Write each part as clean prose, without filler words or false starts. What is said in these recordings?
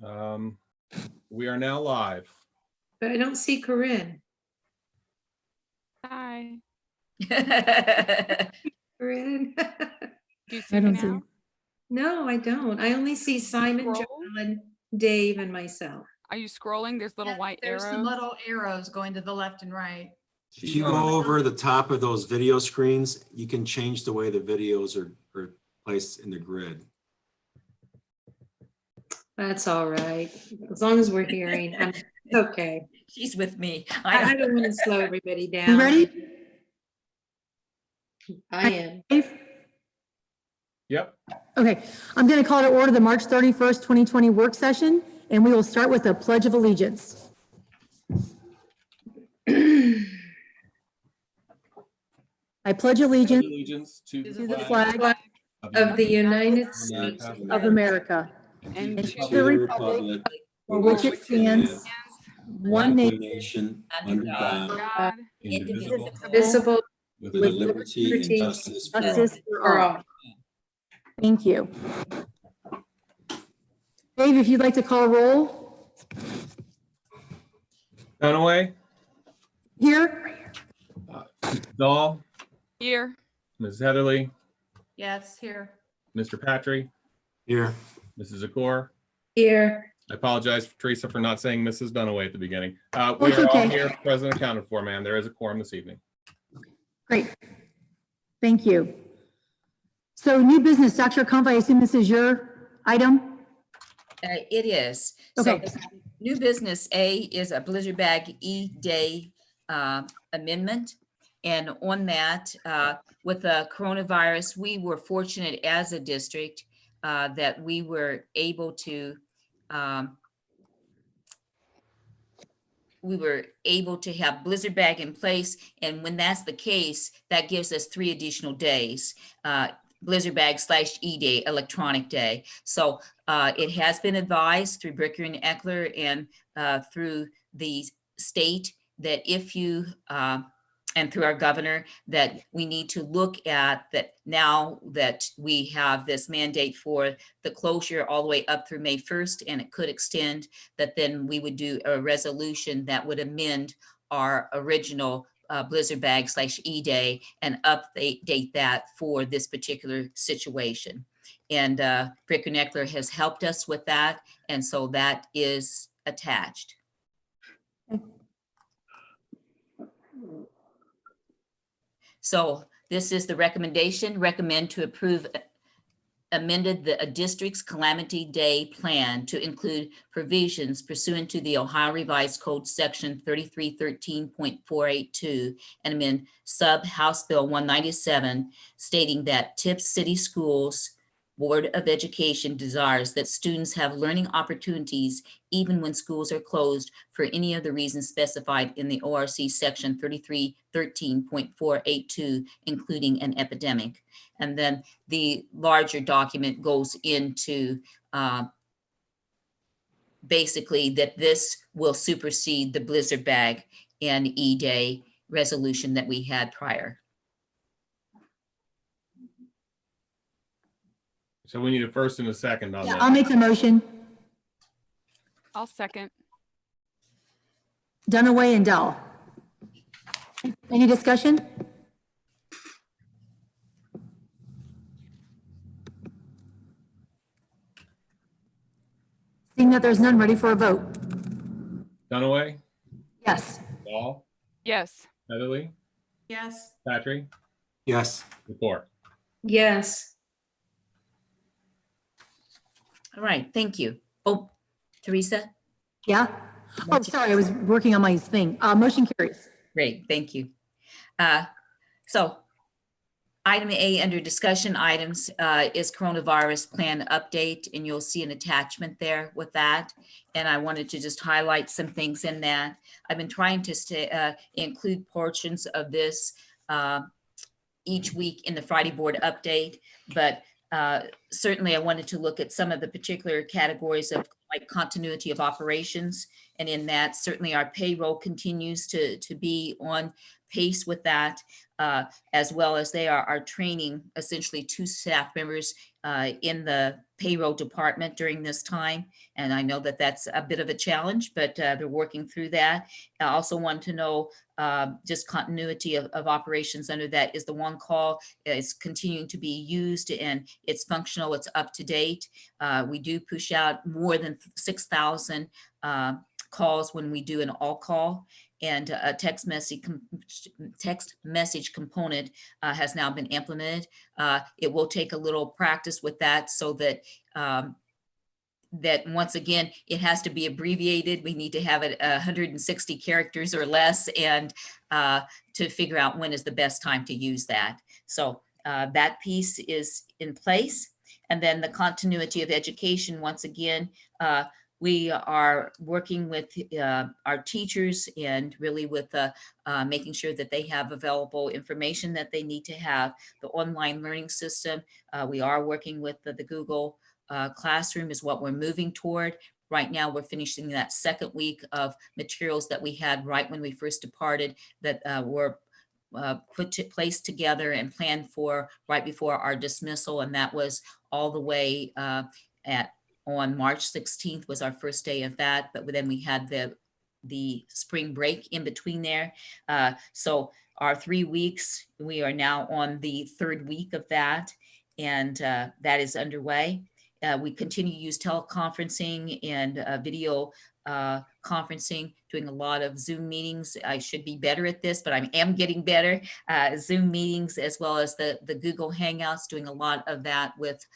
We are now live. But I don't see Corinne. Hi. Corinne. Do you see I me don't see now? you. No, I don't. I only see Simon, Scroll. John, Dave, and myself. Are you scrolling? There's little white There's arrows. some little arrows going to the left and right. If you go over the top of those video screens, you can change the way the videos are placed in the grid. That's all right. As long as we're hearing, it's okay. She's with me. I don't want to slow everybody down. You ready? I am. Dave? Yep. Okay, I'm going to call to order the March 31st, 2020 work session, and we will start with the Pledge of Allegiance. I pledge allegiance Allegiance to to the flag Of the United States States of America And and to to the republic for which it stands, one nation, nation under God, God, indivisible, visible with with liberty and justice for all. justice for for all. all. Thank you. Dave, if you'd like to call roll. Dunaway, Here. Dahl, here. Ms. Heatherly, Yes, here. Mr. Patry, Here, Mrs. Zakor. Here. I apologize, Teresa, for not saying Mrs. Dunaway at the beginning. We It's are all okay. here, present accounted for, ma'am. There is a quorum this evening. Great. Thank you. So new business, Dr. Kump, I assume this is your item? It is. So Okay. new business A is a Blizzard Bag E-Day amendment. And on that, with the coronavirus, we were fortunate as a district that we were able to have Blizzard Bag in place. And when that's the case, that gives us 3 additional days, Blizzard Bag / E-Day, electronic day. So it has been advised through Bricker and Eckler and through the state that if you, and through our governor, that we need to look at that now that we have this mandate for the closure all the way up through May 1st, and it could extend, that then we would do a resolution that would amend our original Blizzard Bag / E-Day and update that for this particular situation. And Bricker and Eckler has helped us with that, and so that is attached. So this is the recommendation. Recommend to approve amended the district's calamity day plan to include provisions pursuant to the Ohio Revised Code section 3313.482 and amend sub House Bill 197 stating that Tipp City Schools Board of Education desires that students have learning opportunities even when schools are closed for any of the reasons specified in the ORC section 3313.482, including an epidemic. And then the larger document goes into basically that this will supersede the Blizzard Bag and E-Day resolution that we had prior. So we need a first and a second on I'll that. make the motion. I'll second. Dunaway and Dahl. Any discussion? Seeing that there's none, ready for a vote. Dunaway, Yes. Dahl, Yes. Heatherly, Yes. Patry, yes, Zakor. Yes. All right, thank you. Oh, Teresa? Yeah? Oh, sorry, I was working on my thing. Motion carries. Great, thank you. So item A under discussion items is coronavirus plan update, and you'll see an attachment there with that. And I wanted to just highlight some things in that. I've been trying to include portions of this each week in the Friday board update, but certainly I wanted to look at some of the particular categories of like continuity of operations. And in that, certainly our payroll continues to be on pace with that, as well as they are training essentially 2 staff members in the payroll department during this time. And I know that that's a bit of a challenge, but they're working through that. I also want to know just continuity of operations under that. Is the one call is continuing to be used and it's functional, it's up to date. We do push out more than 6,000 calls when we do an all call, and a text message component has now been implemented. It will take a little practice with that so that that once again, it has to be abbreviated. We need to have it 160 characters or less, and to figure out when is the best time to use that. So that piece is in place. And then the continuity of education, once again, we are working with our teachers and really with making sure that they have available information that they need to have. The online learning system, we are working with the Google Classroom is what we're moving toward. Right now, we're finishing that second week of materials that we had right when we first departed that were placed together and planned for right before our dismissal. And that was all the way on March 16th was our first day of that. But then we had the spring break in between there. So our 3 weeks, we are now on the 3rd week of that. And that is underway. We continue to use teleconferencing and video conferencing, doing a lot of Zoom meetings. I should be better at this, but I am getting better. Zoom meetings, as well as the Google Hangouts, doing a lot of that with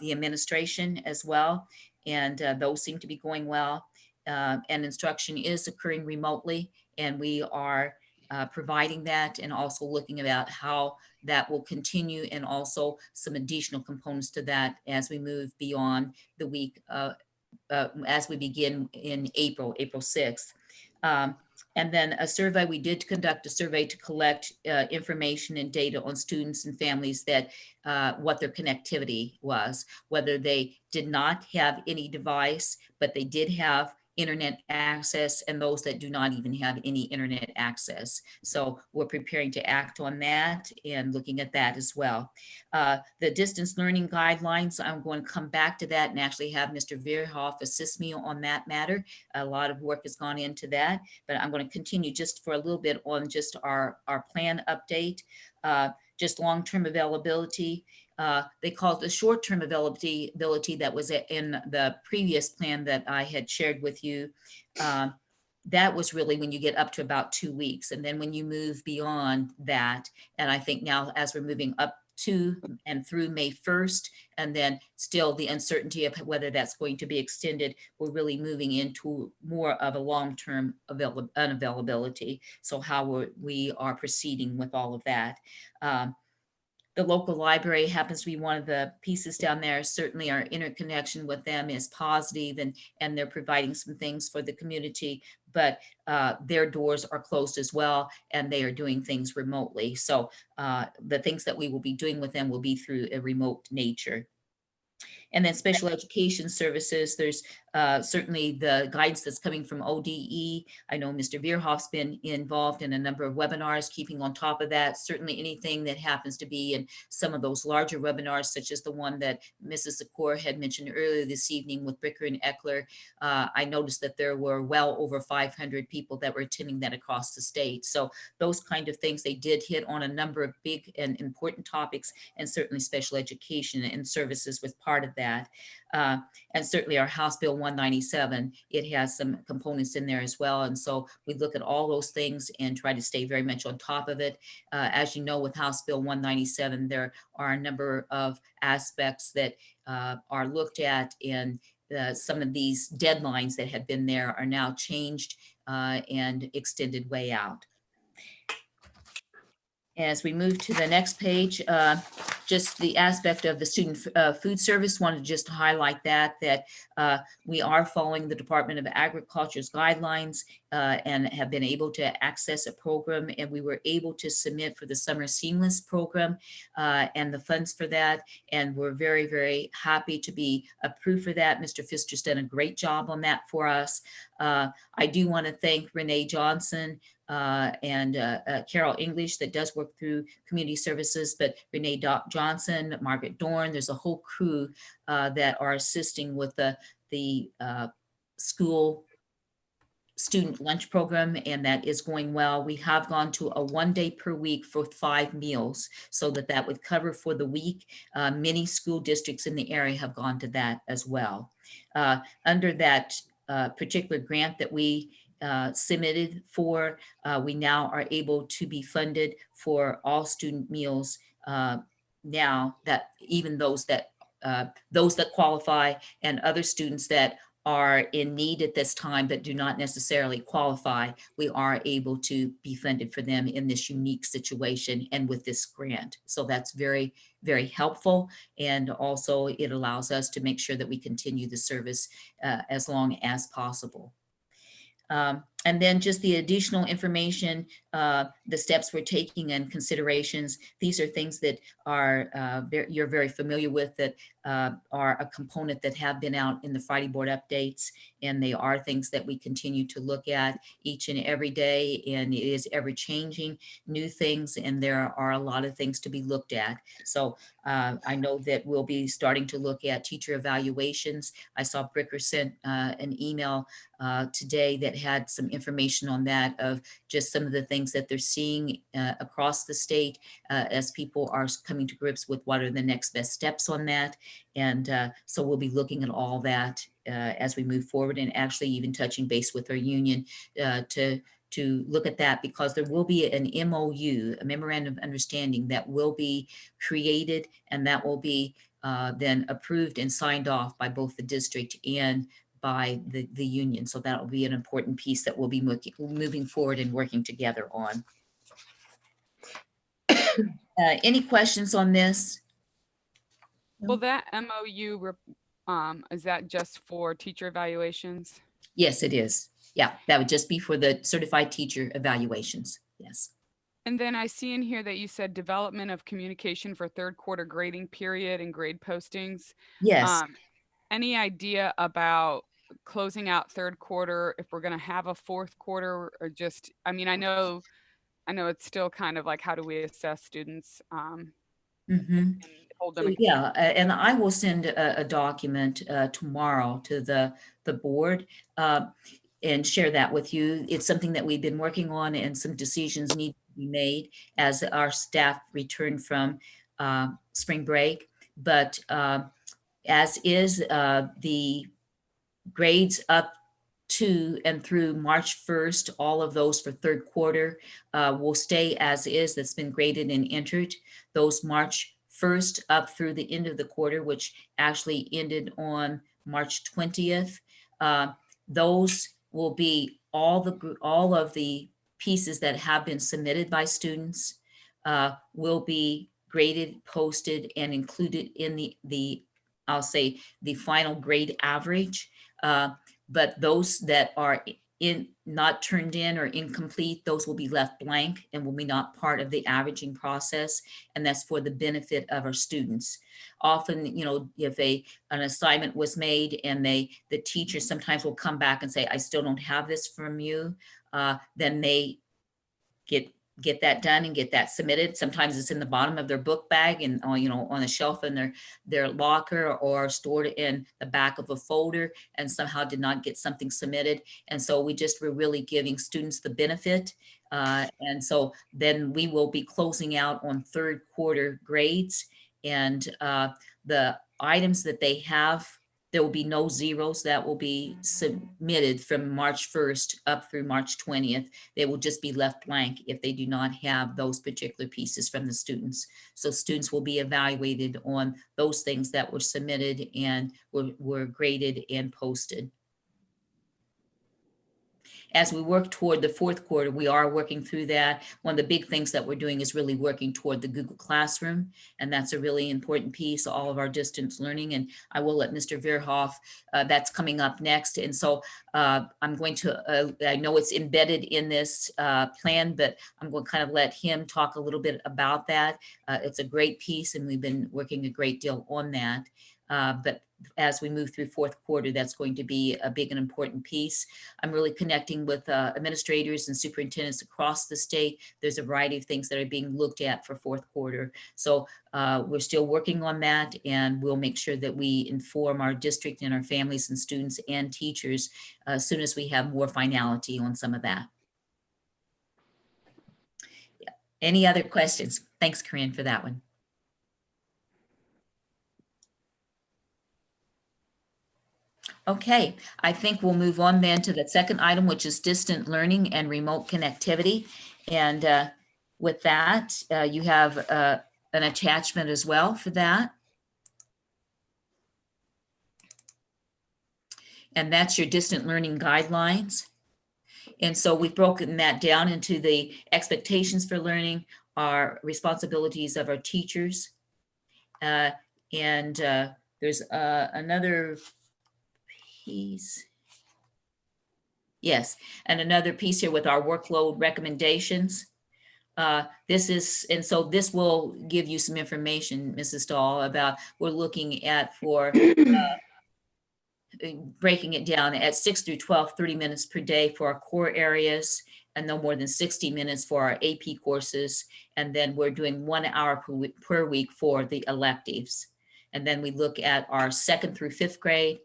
the administration as well. And those seem to be going well. And instruction is occurring remotely, and we are providing that and also looking about how that will continue, and also some additional components to that as we move beyond the week as we begin in April 6th. And then a survey, we did conduct a survey to collect information and data on students and families that what their connectivity was, whether they did not have any device, but they did have internet access, and those that do not even have any internet access. So we're preparing to act on that and looking at that as well. The distance learning guidelines, I'm going to come back to that and actually have Mr. Veerhoff assist me on that matter. A lot of work has gone into that, but I'm going to continue just for a little bit on just our plan update, just long-term availability. They call it the short-term availability that was in the previous plan that I had shared with you. That was really when you get up to about 2 weeks. And then when you move beyond that, and I think now as we're moving up to and through May 1st, and then still the uncertainty of whether that's going to be extended, we're really moving into more of a long-term unavailability. So how we are proceeding with all of that. The local library happens to be one of the pieces down there. Certainly our interconnection with them is positive, and they're providing some things for the community, but their doors are closed as well, and they are doing things remotely. So the things that we will be doing with them will be through a remote nature. And then special education services, there's certainly the guidance that's coming from ODE. I know Mr. Veerhoff's been involved in a number of webinars, keeping on top of that. Certainly anything that happens to be in some of those larger webinars, such as the one that Mrs. Zakor had mentioned earlier this evening with Bricker and Eckler. I noticed that there were well over 500 people that were attending that across the state. So those kind of things, they did hit on a number of big and important topics, and certainly special education and services was part of that. And certainly our House Bill 197, it has some components in there as well. And so we look at all those things and try to stay very much on top of it. As you know, with House Bill 197, there are a number of aspects that are looked at, and some of these deadlines that have been there are now changed and extended way out. As we move to the next page, just the aspect of the student food service, wanted just to highlight that we are following the Department of Agriculture's guidelines and have been able to access a program, and we were able to submit for the Summer Seamless program and the funds for that. And we're very, very happy to be approved for that. Mr. Pfister's done a great job on that for us. I do want to thank Renee Johnson, and Carol English that does work through community services, but Renee Johnson, Margaret Dorn, there's a whole crew that are assisting with the school student lunch program, and that is going well. We have gone to a 1 day per week for 5 meals so that would cover for the week. Many school districts in the area have gone to that as well. Under that particular grant that we submitted for, we now are able to be funded for all student meals now, that even those that qualify and other students that are in need at this time but do not necessarily qualify, we are able to be funded for them in this unique situation and with this grant. So that's very, very helpful. And also it allows us to make sure that we continue the service as long as possible. And then just the additional information, the steps we're taking and considerations. These are things that are you're very familiar with, that are a component that have been out in the Friday board updates, and they are things that we continue to look at each and every day, and it is ever changing, new things, and there are a lot of things to be looked at. So I know that we'll be starting to look at teacher evaluations. I saw Bricker sent an email today that had some information on that, of just some of the things that they're seeing across the state as people are coming to grips with what are the next best steps on that. And so we'll be looking at all that as we move forward, and actually even touching base with our union to look at that, because there will be an MOU, a memorandum of understanding, that will be created, and that will be then approved and signed off by both the district and by the union. So that will be an important piece that we'll be moving forward and working together on. Any questions on this? Will that MOU, is that just for teacher evaluations? Yes, it is. Yeah, that would just be for the certified teacher evaluations. Yes. And then I see in here that you said development of communication for third quarter grading period and grade postings. Yes. Any idea about closing out third quarter, if we're going to have a fourth quarter, or just, I mean, I know it's still kind of like, how do we assess students and hold them So, yeah, and I will send a document tomorrow to the board and share that with you. It's something that we've been working on, and some decisions need to be made as our staff return from spring break. But as is, the grades up to and through March 1st, all of those for third quarter will stay as is, that's been graded and entered. Those March 1st up through the end of the quarter, which actually ended on March 20th, those will be all of the pieces that have been submitted by students will be graded, posted, and included in the I'll say the final grade average. But those that are not turned in or incomplete, those will be left blank and will be not part of the averaging process. And that's for the benefit of our students. Often, you know, if an assignment was made and the teacher sometimes will come back and say, I still don't have this from you, then they get that done and get that submitted. Sometimes it's in the bottom of their book bag and on a shelf in their locker, or stored in the back of a folder, and somehow did not get something submitted. And so we're really giving students the benefit. And so then we will be closing out on third quarter grades, and the items that they have, there will be no zeros that will be submitted from March 1st up through March 20th. They will just be left blank if they do not have those particular pieces from the students. So students will be evaluated on those things that were submitted and were graded and posted. As we work toward the fourth quarter, we are working through that. One of the big things that we're doing is really working toward the Google Classroom, and that's a really important piece, all of our distance learning. And I will let Mr. Verhoff, that's coming up next. And so I'm going to, I know it's embedded in this plan, but I'm going to kind of let him talk a little bit about that. It's a great piece, and we've been working a great deal on that. But as we move through fourth quarter, that's going to be a big and important piece. I'm really connecting with administrators and superintendents across the state. There's a variety of things that are being looked at for fourth quarter. So we're still working on that, and we'll make sure that we inform our district and our families and students and teachers as soon as we have more finality on some of that. Yeah. Any other questions? Thanks, Corinne, for that one. Okay, I think we'll move on then to the second item, which is distant learning and remote connectivity. And with that, you have an attachment as well for that. And that's your distant learning guidelines. And so we've broken that down into the expectations for learning, our responsibilities of our teachers. And there's another piece. Yes, and another piece here with our workload recommendations. So this will give you some information, Mrs. Dahl, about we're looking at for breaking it down at 6 through 12, 30 minutes per day for our core areas, and no more than 60 minutes for our AP courses. And then we're doing 1 hour per week for the electives. And then we look at our 2nd through 5th grade.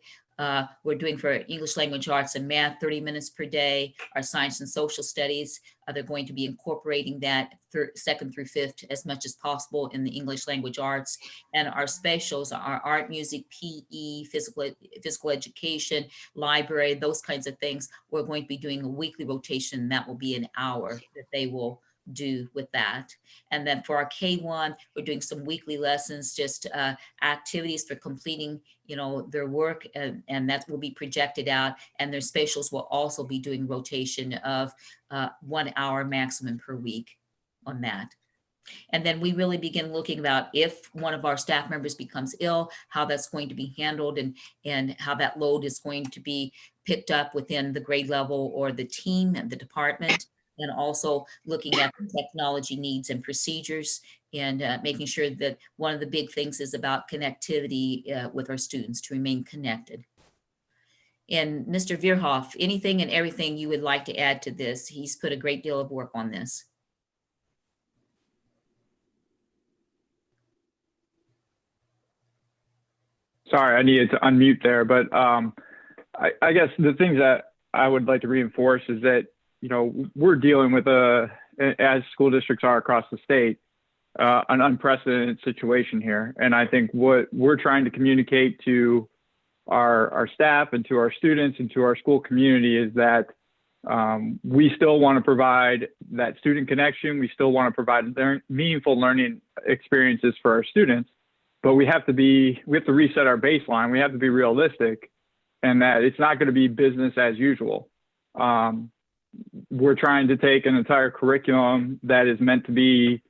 We're doing for English language arts and math 30 minutes per day. Our science and social studies, they're going to be incorporating that 2nd through 5th as much as possible in the English language arts. And our specials are art, music, PE, physical education, library, those kinds of things. We're going to be doing a weekly rotation. That will be an hour that they will do with that. And then for our K1, we're doing some weekly lessons, just activities for completing, their work, and that will be projected out. And their spatials will also be doing rotation of 1 hour maximum per week on that. And then we really begin looking about if one of our staff members becomes ill, how that's going to be handled, and how that load is going to be picked up within the grade level or the team and the department. And also looking at the technology needs and procedures, and making sure that one of the big things is about connectivity with our students to remain connected. And Mr. Veerhoff, anything and everything you would like to add to this? He's put a great deal of work on this. Sorry, I needed to unmute there, but I guess the things that I would like to reinforce is that we're dealing with as school districts are across the state, an unprecedented situation here. And I think what we're trying to communicate to our staff and to our students and to our school community is that we still want to provide that student connection. We still want to provide meaningful learning experiences for our students, but we have to reset our baseline. We have to be realistic, and that it's not going to be business as usual. We're trying to take an entire curriculum that is meant to be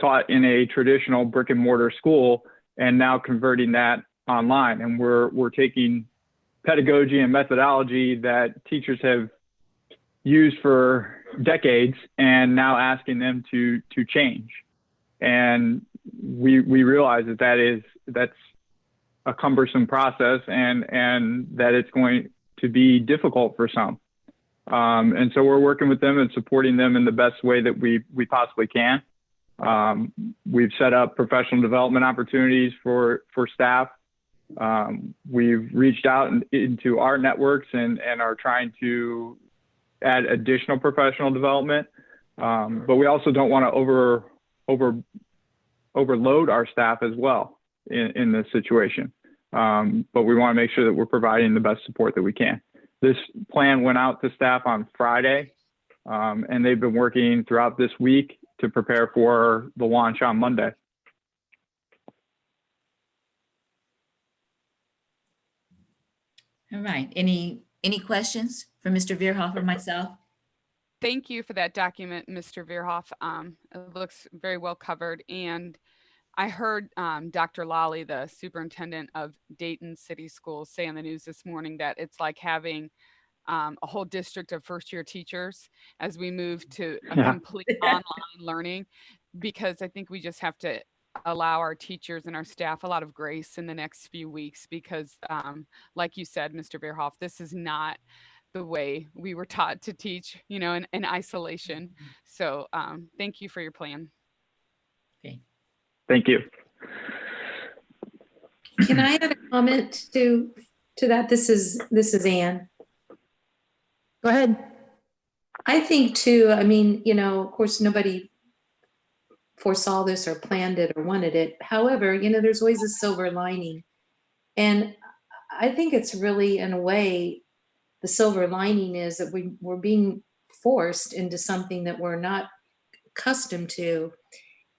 taught in a traditional brick and mortar school and now converting that online. And we're taking pedagogy and methodology that teachers have used for decades and now asking them to change. And we realize that's a cumbersome process, and that it's going to be difficult for some. And so we're working with them and supporting them in the best way that we possibly can. We've set up professional development opportunities for staff. We've reached out into our networks and are trying to add additional professional development. But we also don't want to overload our staff as well in this situation. But we want to make sure that we're providing the best support that we can. This plan went out to staff on Friday, and they've been working throughout this week to prepare for the launch on Monday. All right. Any questions for Mr. Veerhoff or myself? Thank you for that document, Mr. Veerhoff. It looks very well covered. And I heard Dr. Lally, the superintendent of Dayton City Schools, say on the news this morning that it's like having a whole district of first-year teachers as we move to a complete online learning, because I think we just have to allow our teachers and our staff a lot of grace in the next few weeks because, like you said, Mr. Beerhoff, this is not the way we were taught to teach, in isolation. So thank you for your plan. Okay. Thank you. Can I add a comment to that? This is Anne. Go ahead. I think too, I mean, of course, nobody foresaw this or planned it or wanted it. However, there's always a silver lining. And I think it's really, in a way, the silver lining is that we're being forced into something that we're not accustomed to.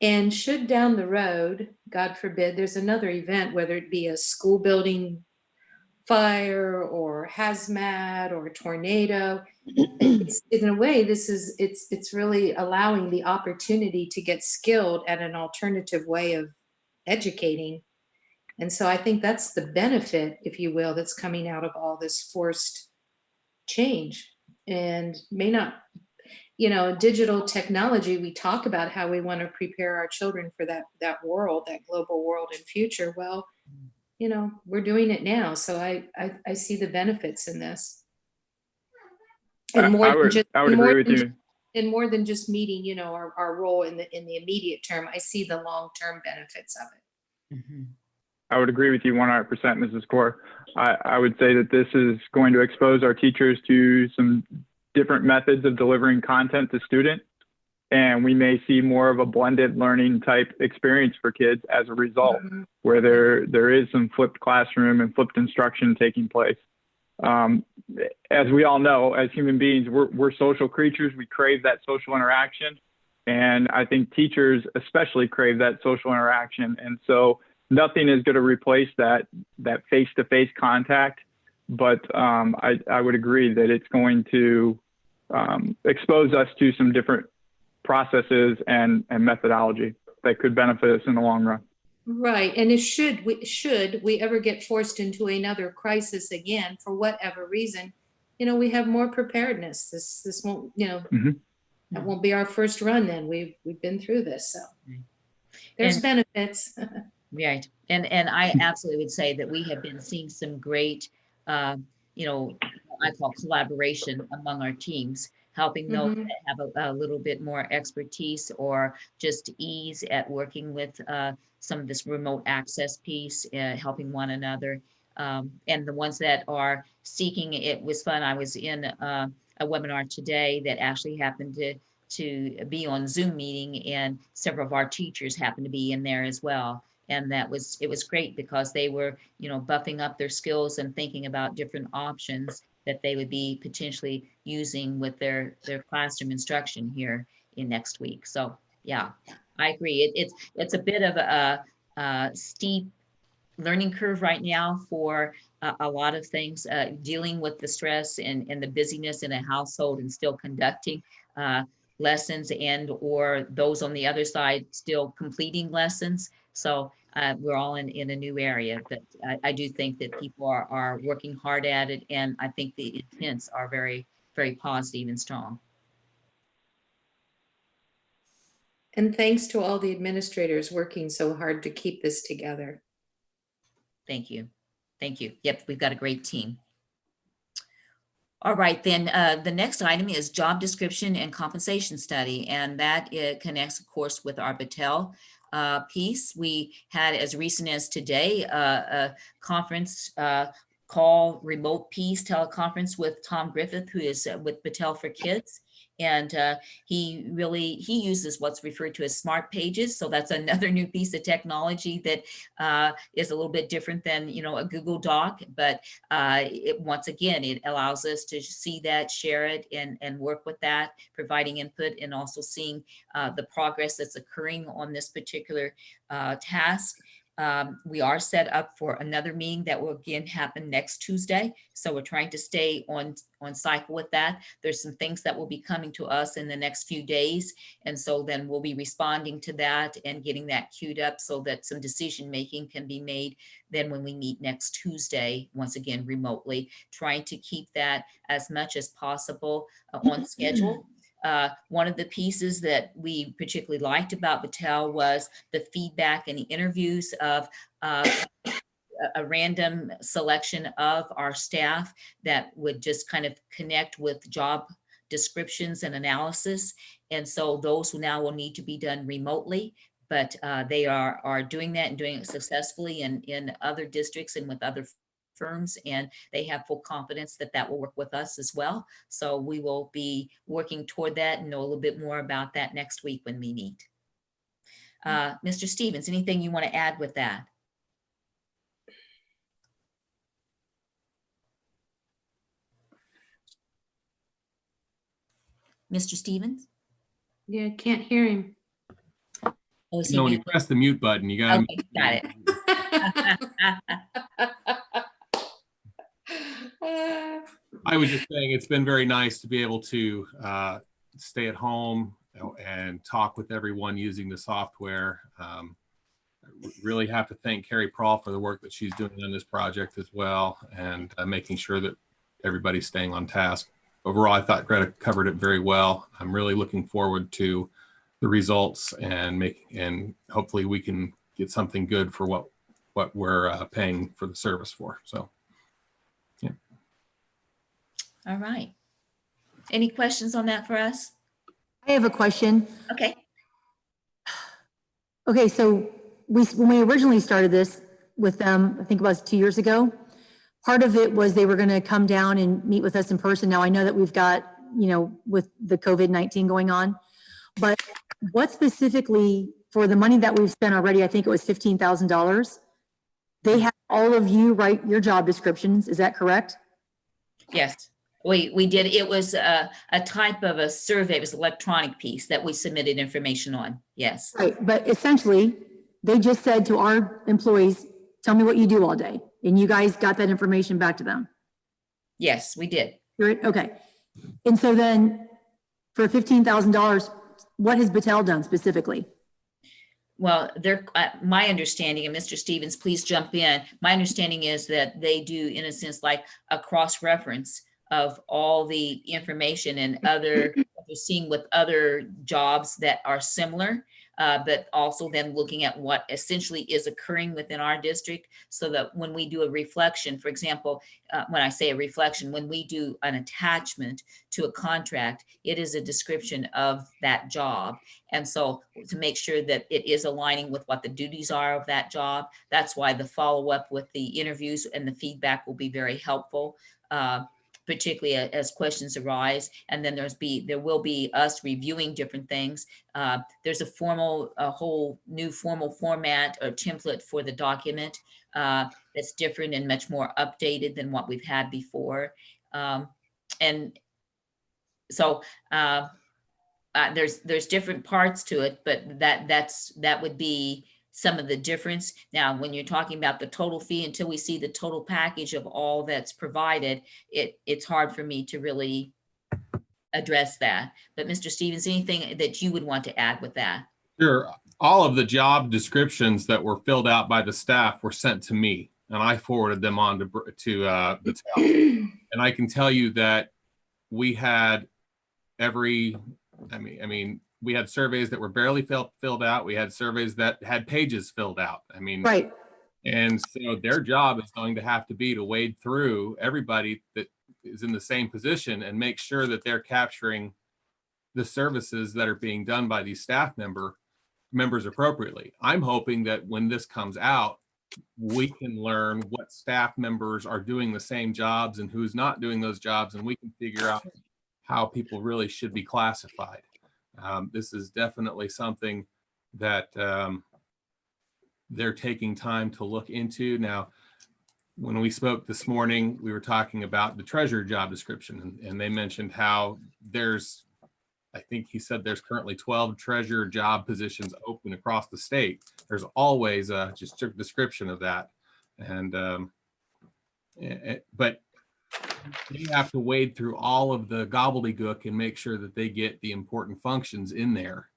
And should down the road, God forbid, there's another event, whether it be a school building fire or hazmat or a tornado, in a way, it's really allowing the opportunity to get skilled at an alternative way of educating. And so I think that's the benefit, if you will, that's coming out of all this forced change. And may not, digital technology, we talk about how we want to prepare our children for that world, that global world and future. Well, we're doing it now. So I see the benefits in this. And I would agree with you. And more than just meeting, our role in the immediate term, I see the long-term benefits of it. Mm-hmm. I would agree with you 100%, Mrs. Kaur. I would say that this is going to expose our teachers to some different methods of delivering content to students, and we may see more of a blended learning type experience for kids as a result, Mm-hmm. where there is some flipped classroom and flipped instruction taking place. As we all know, as human beings, we're social creatures. We crave that social interaction, and I think teachers especially crave that social interaction. And so nothing is going to replace that face-to-face contact, but I would agree that it's going to expose us to some different processes and methodology that could benefit us in the long run. Right. And should we ever get forced into another crisis again, for whatever reason, we have more preparedness. This won't, Mm-hmm. that won't be our first run then. We've been through this. So there's benefits. Right. And I absolutely would say that we have been seeing some great, I call collaboration among our teams, helping those Mhm. that have a little bit more expertise or just ease at working with some of this remote access piece, helping one another. And the ones that are seeking, it was fun. I was in a webinar today that actually happened to be on Zoom meeting, and several of our teachers happened to be in there as well. And it was great because they were, buffing up their skills and thinking about different options that they would be potentially using with their classroom instruction here in next week. So yeah, I agree. It's a bit of a steep learning curve right now for a lot of things, dealing with the stress and the busyness in a household and still conducting lessons, and or those on the other side still completing lessons. So we're all in a new area, but I do think that people are working hard at it, and I think the intents are very, very positive and strong. And thanks to all the administrators working so hard to keep this together. Thank you. Thank you. Yep, we've got a great team. All right, then the next item is job description and compensation study, and that connects, of course, with our Battelle piece. We had, as recent as today, a conference call, remote piece teleconference with Tom Griffith, who is with Battelle for Kids. And he uses what's referred to as smart pages. So that's another new piece of technology that is a little bit different than, a Google Doc, but once again, it allows us to see that, share it, and work with that, providing input, and also seeing the progress that's occurring on this particular task. We are set up for another meeting that will again happen next Tuesday. So we're trying to stay on cycle with that. There's some things that will be coming to us in the next few days. And so then we'll be responding to that and getting that queued up so that some decision making can be made then when we meet next Tuesday, once again, remotely, trying to keep that as much as possible on schedule. One of the pieces that we particularly liked about Battelle was the feedback and the interviews of a random selection of our staff that would just kind of connect with job descriptions and analysis. And so those now will need to be done remotely, but they are doing that and doing it successfully in other districts and with other firms, and they have full confidence that that will work with us as well. So we will be working toward that and know a little bit more about that next week when we meet. Mr. Stevens, anything you want to add with that? Mr. Stevens? Yeah, can't hear him. Oh, is You know, when he you press the mute button, you got okay, got it. I was just saying, it's been very nice to be able to stay at home and talk with everyone using the software. Really have to thank Carrie Prawl for the work that she's doing on this project as well, and making sure that everybody's staying on task. Overall, I thought Greta covered it very well. I'm really looking forward to the results and hopefully we can get something good for what we're paying for the service for. So, yeah. All right. Any questions on that for us? I have a question. Okay. Okay, so when we originally started this with them, I think it was 2 years ago, part of it was they were going to come down and meet with us in person. Now I know that we've got, with the COVID-19 going on, but what specifically for the money that we've spent already, I think it was $15,000. They have all of you write your job descriptions. Is that correct? Yes, we did. It was a type of a survey. It was an electronic piece that we submitted information on. Yes. Right, but essentially, they just said to our employees, tell me what you do all day. And you guys got that information back to them. Yes, we did. Right? Okay. And so then for $15,000, what has Battelle done specifically? Well, my understanding, and Mr. Stevens, please jump in. My understanding is that they do, in a sense, like a cross-reference of all the information and other, what they're seeing with other jobs that are similar, but also then looking at what essentially is occurring within our district, so that when we do a reflection, for example, when I say a reflection, when we do an attachment to a contract, it is a description of that job. And so to make sure that it is aligning with what the duties are of that job, that's why the follow-up with the interviews and the feedback will be very helpful, particularly as questions arise. And then there will be us reviewing different things. There's a whole new formal format or template for the document that's different and much more updated than what we've had before. And so there's different parts to it, but that would be some of the difference. Now, when you're talking about the total fee, until we see the total package of all that's provided, it's hard for me to really address that. But Mr. Stevens, anything that you would want to add with that? Sure. All of the job descriptions that were filled out by the staff were sent to me, and I forwarded them on to Battelle. And I can tell you that we had we had surveys that were barely filled out. We had surveys that had pages filled out. Right. And so their job is going to have to be to wade through everybody that is in the same position and make sure that they're capturing the services that are being done by these staff members appropriately. I'm hoping that when this comes out, we can learn what staff members are doing the same jobs and who's not doing those jobs, and we can figure out how people really should be classified. This is definitely something that they're taking time to look into. Now, when we spoke this morning, we were talking about the treasurer job description, and they mentioned how I think he said there's currently 12 treasurer job positions open across the state. There's always a just a description of that. But they have to wade through all of the gobbledygook and make sure that they get the important functions in there.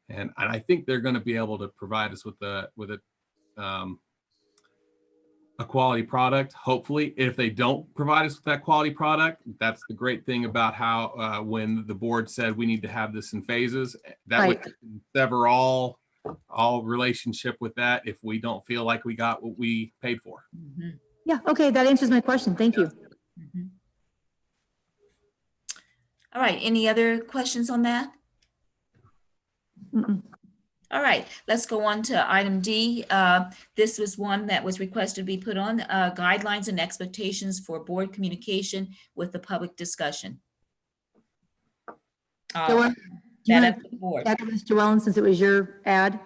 And I think they're going to be able to provide us with a quality product. Hopefully, if they don't provide us with that quality product, that's the great thing about how when the board said we need to have this in phases, that Right. would sever all relationship with that if we don't feel like we got what we paid for. Mhm, Yeah, okay, that answers my question. Thank you. mhm. All right, any other questions on that? Mm-mm. All right, let's go on to item D. This was one that was requested to be put on, guidelines and expectations for board communication with the public discussion. Joellen, do you That want up to the board. to tackle this, Joellen, since it was your ad?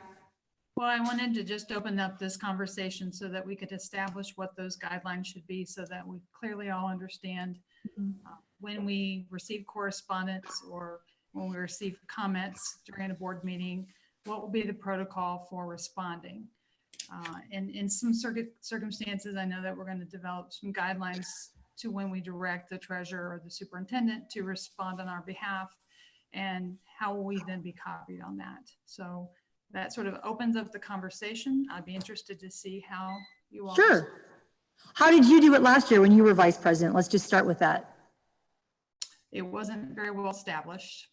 Well, I wanted to just open up this conversation so that we could establish what those guidelines should be so that we clearly all understand when we receive correspondence or when we receive comments during a board meeting, what will be the protocol for responding. And in some circumstances, I know that we're going to develop some guidelines to when we direct the treasurer or the superintendent to respond on our behalf, and how will we then be copied on that. So that sort of opens up the conversation. I'd be interested to see how you all. Sure. How did you do it last year when you were vice president? Let's just start with that. It wasn't very well established.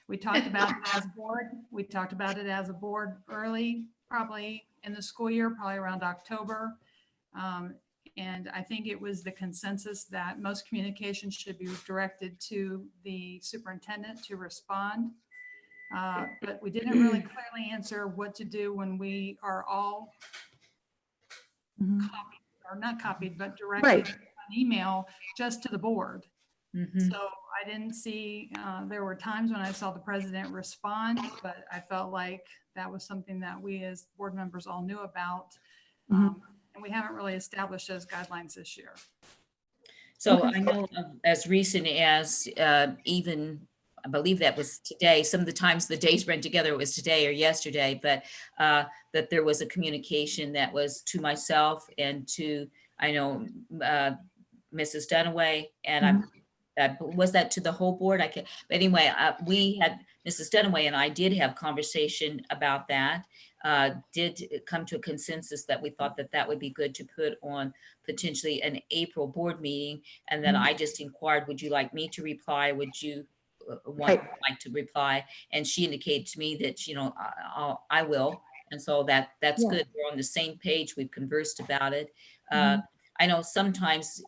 We talked about it as a board. We talked about it as a board early, probably in the school year, probably around October. And I think it was the consensus that most communications should be directed to the superintendent to respond. But we didn't really clearly answer what to do when we are all Mhm. copied, or not copied, but directed Right. an email just to the board. Mhm. So I didn't see, there were times when I saw the president respond, but I felt like that was something that we as board members all knew about. And we haven't really established those guidelines this year. So Okay. I know as recent as even, I believe that was today, some of the times the days ran together, it was today or yesterday, but that there was a communication that was to myself and to, I know, Mrs. Dunaway, and was that to the whole board? I can't, but anyway, we had, Mrs. Dunaway and I did have conversation about that, did come to a consensus that we thought that that would be good to put on potentially an April board meeting. And then I just inquired, would you like me to reply? Would you like to reply? And she indicated to me that, you know, I will. And so that's Yeah. good. We're on the same page. We've conversed about it. I know sometimes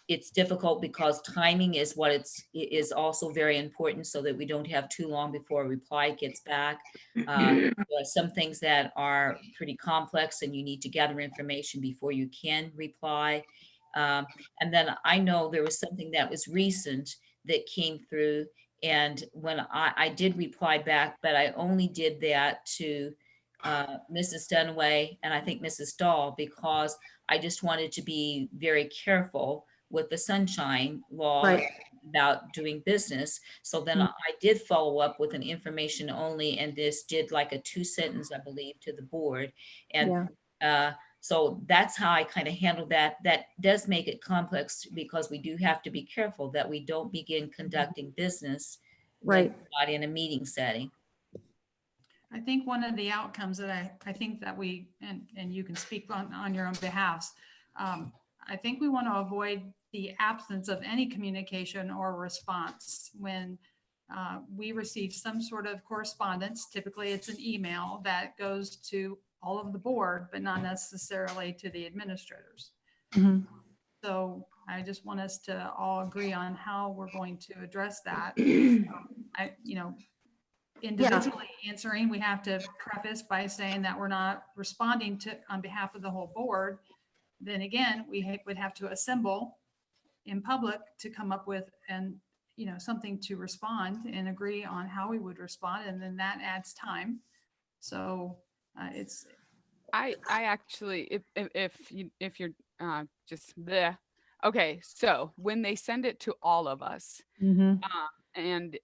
it's difficult because timing is what is also very important, so that we don't have too long before a reply gets back. There are some things that are pretty complex and you need to gather information before you can reply. And then I know there was something that was recent that came through, and when I did reply back, but I only did that to Mrs. Dunaway and I think Mrs. Dahl, because I just wanted to be very careful with the sunshine law Right. about doing business. So then I did follow up with an information only, and this did like a 2-sentence, I believe, to the board. And so that's how I kind of handled that. That does make it complex because we do have to be careful that we don't begin conducting business when Right. we're not in a meeting setting. I think one of the outcomes that I think that we, and you can speak on your own behalf, I think we want to avoid the absence of any communication or response when we receive some sort of correspondence. Typically it's an email that goes to all of the board, but not necessarily to the administrators. So I just want us to all agree on how we're going to address that. Individually answering, we have to preface by saying that we're not responding to on behalf of the whole board. Then again, we would have to assemble in public to come up with something to respond and agree on how we would respond, and then that adds time. So it's. I actually, if you're just bleh. Okay, so when they send it to all of us, and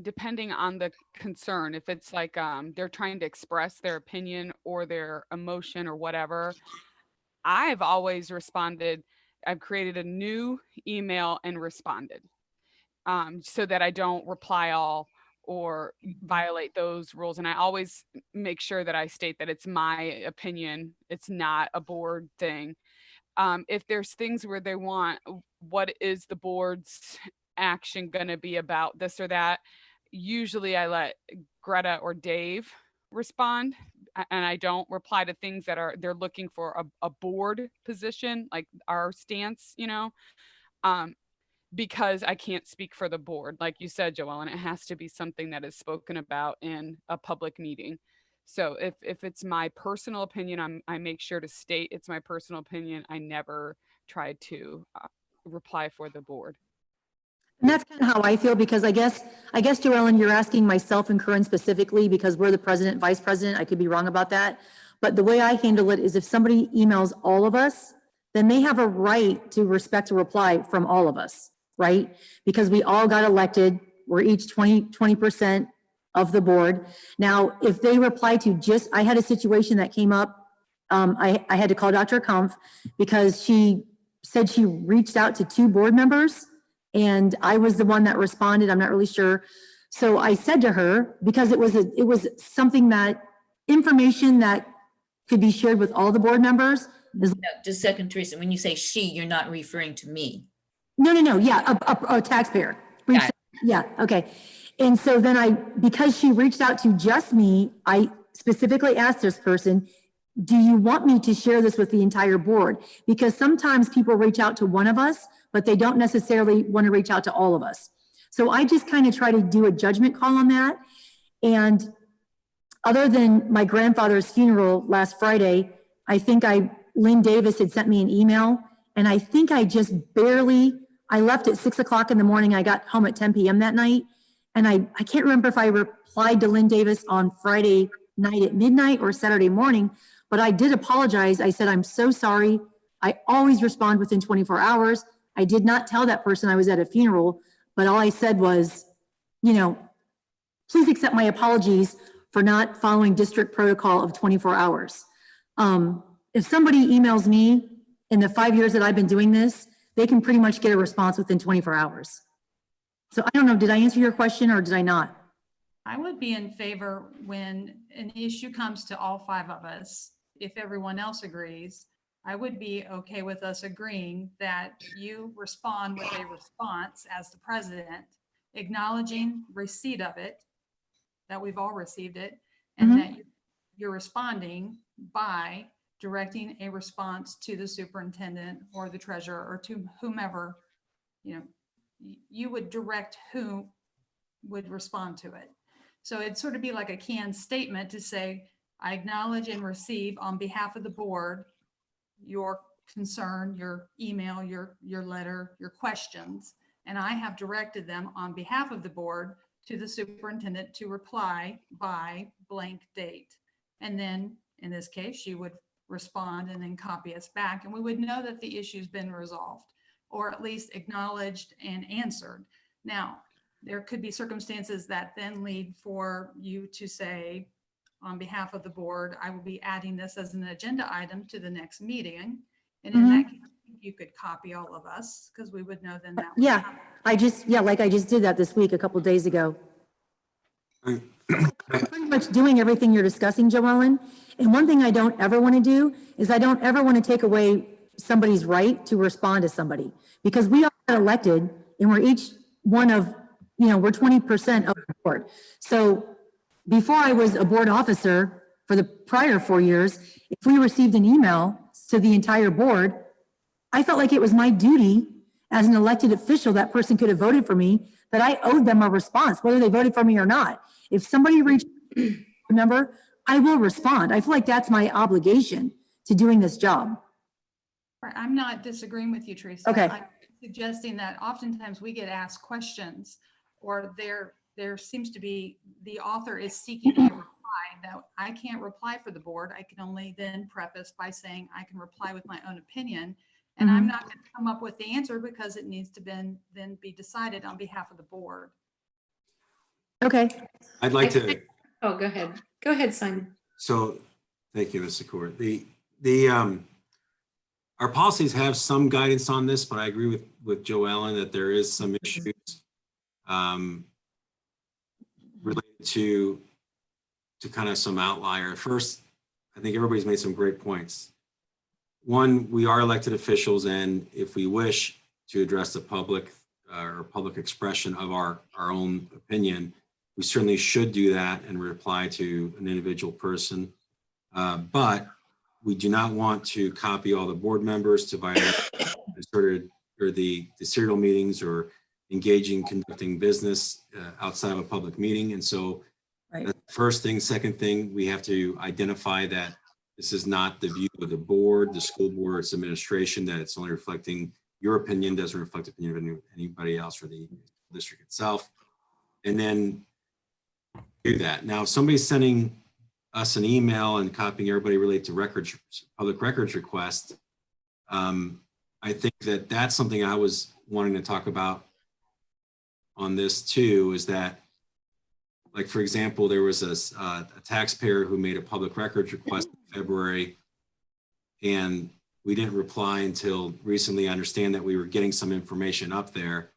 depending on the concern, if it's like they're trying to express their opinion or their emotion or whatever, I've always responded. I've created a new email and responded so that I don't reply all or violate those rules. And I always make sure that I state that it's my opinion. It's not a board thing. If there's things where they want, what is the board's action going to be about this or that? Usually I let Greta or Dave respond, and I don't reply to things that they're looking for a board position, like our stance, because I can't speak for the board, like you said, Joelle, and it has to be something that is spoken about in a public meeting. So if it's my personal opinion, I make sure to state it's my personal opinion. I never try to reply for the board. And that's kind of how I feel, because I guess, Joellen, you're asking myself and Corinne specifically because we're the president, vice president. I could be wrong about that. But the way I handle it is if somebody emails all of us, then they have a right to expect a reply from all of us, right? Because we all got elected. We're each 20% of the board. Now, if they reply to I had a situation that came up. I had to call Dr. Kampf because she said she reached out to 2 board members. And I was the one that responded. I'm not really sure. So I said to her, because it was something that information that could be shared with all the board members. No, just a second, Teresa. When you say she, you're not referring to me. No. Yeah, a taxpayer. Yeah, okay. And so then because she reached out to just me, I specifically asked this person, do you want me to share this with the entire board? Because sometimes people reach out to one of us, but they don't necessarily want to reach out to all of us. So I just kind of try to do a judgment call on that. And other than my grandfather's funeral last Friday, I think Lynn Davis had sent me an email, and I think I just I left at 6 o'clock in the morning. I got home at 10 p.m. that night. And I can't remember if I replied to Lynn Davis on Friday night at midnight or Saturday morning, but I did apologize. I said, I'm so sorry. I always respond within 24 hours. I did not tell that person I was at a funeral, but all I said was, please accept my apologies for not following district protocol of 24 hours. If somebody emails me in the 5 years that I've been doing this, they can pretty much get a response within 24 hours. So I don't know, did I answer your question or did I not? I would be in favor when an issue comes to all 5 of us, if everyone else agrees, I would be okay with us agreeing that you respond with a response as the president, acknowledging receipt of it, that we've all received it, and that you're responding by directing a response to the superintendent or the treasurer or to whomever, you would direct who would respond to it. So it'd sort of be like a canned statement to say, I acknowledge and receive on behalf of the board your concern, your email, your letter, your questions, and I have directed them on behalf of the board to the superintendent to reply by blank date. And then in this case, she would respond and then copy us back, and we would know that the issue's been resolved or at least acknowledged and answered. Now, there could be circumstances that then lead for you to say, on behalf of the board, I will be adding this as an agenda item to the next meeting. And in that case, you could copy all of us because we would know then that. Yeah, I just did that this week, a couple of days ago. I'm pretty much doing everything you're discussing, Joellen. And one thing I don't ever want to do is I don't ever want to take away somebody's right to respond to somebody, because we all got elected and we're each one of, we're 20% of the board. So before I was a board officer for the prior 4 years, if we received an email to the entire board, I felt like it was my duty as an elected official, that person could have voted for me, that I owed them a response, whether they voted for me or not. If somebody reached a member, I will respond. I feel like that's my obligation to doing this job. I'm not disagreeing with you, Teresa. Okay. I'm suggesting that oftentimes we get asked questions, or there seems to be, the author is seeking a reply that I can't reply for the board. I can only then preface by saying I can reply with my own opinion. And I'm not going to come up with the answer because it needs to then be decided on behalf of the board. Okay. I'd like to. Oh, go ahead. Go ahead, Simon. So, thank you, Mr. Court. Our policies have some guidance on this, but I agree with Joellen that there is some issues. related to kind of some outlier. First, I think everybody's made some great points. One, we are elected officials, and if we wish to address the public or public expression of our own opinion, we certainly should do that and reply to an individual person. But we do not want to copy all the board members to violate the serial meetings or engaging, conducting business outside of a public meeting. And so Right. that's the first thing. Second thing, we have to identify that this is not the view of the board, the school board, its administration, that it's only reflecting your opinion, doesn't reflect the opinion of anybody else or the district itself. And then do that. Now, if somebody's sending us an email and copying everybody related to records, public records request, I think that that's something I was wanting to talk about on this too, is that, like, for example, there was a taxpayer who made a public records request in February, and we didn't reply until recently. I understand that we were getting some information up there,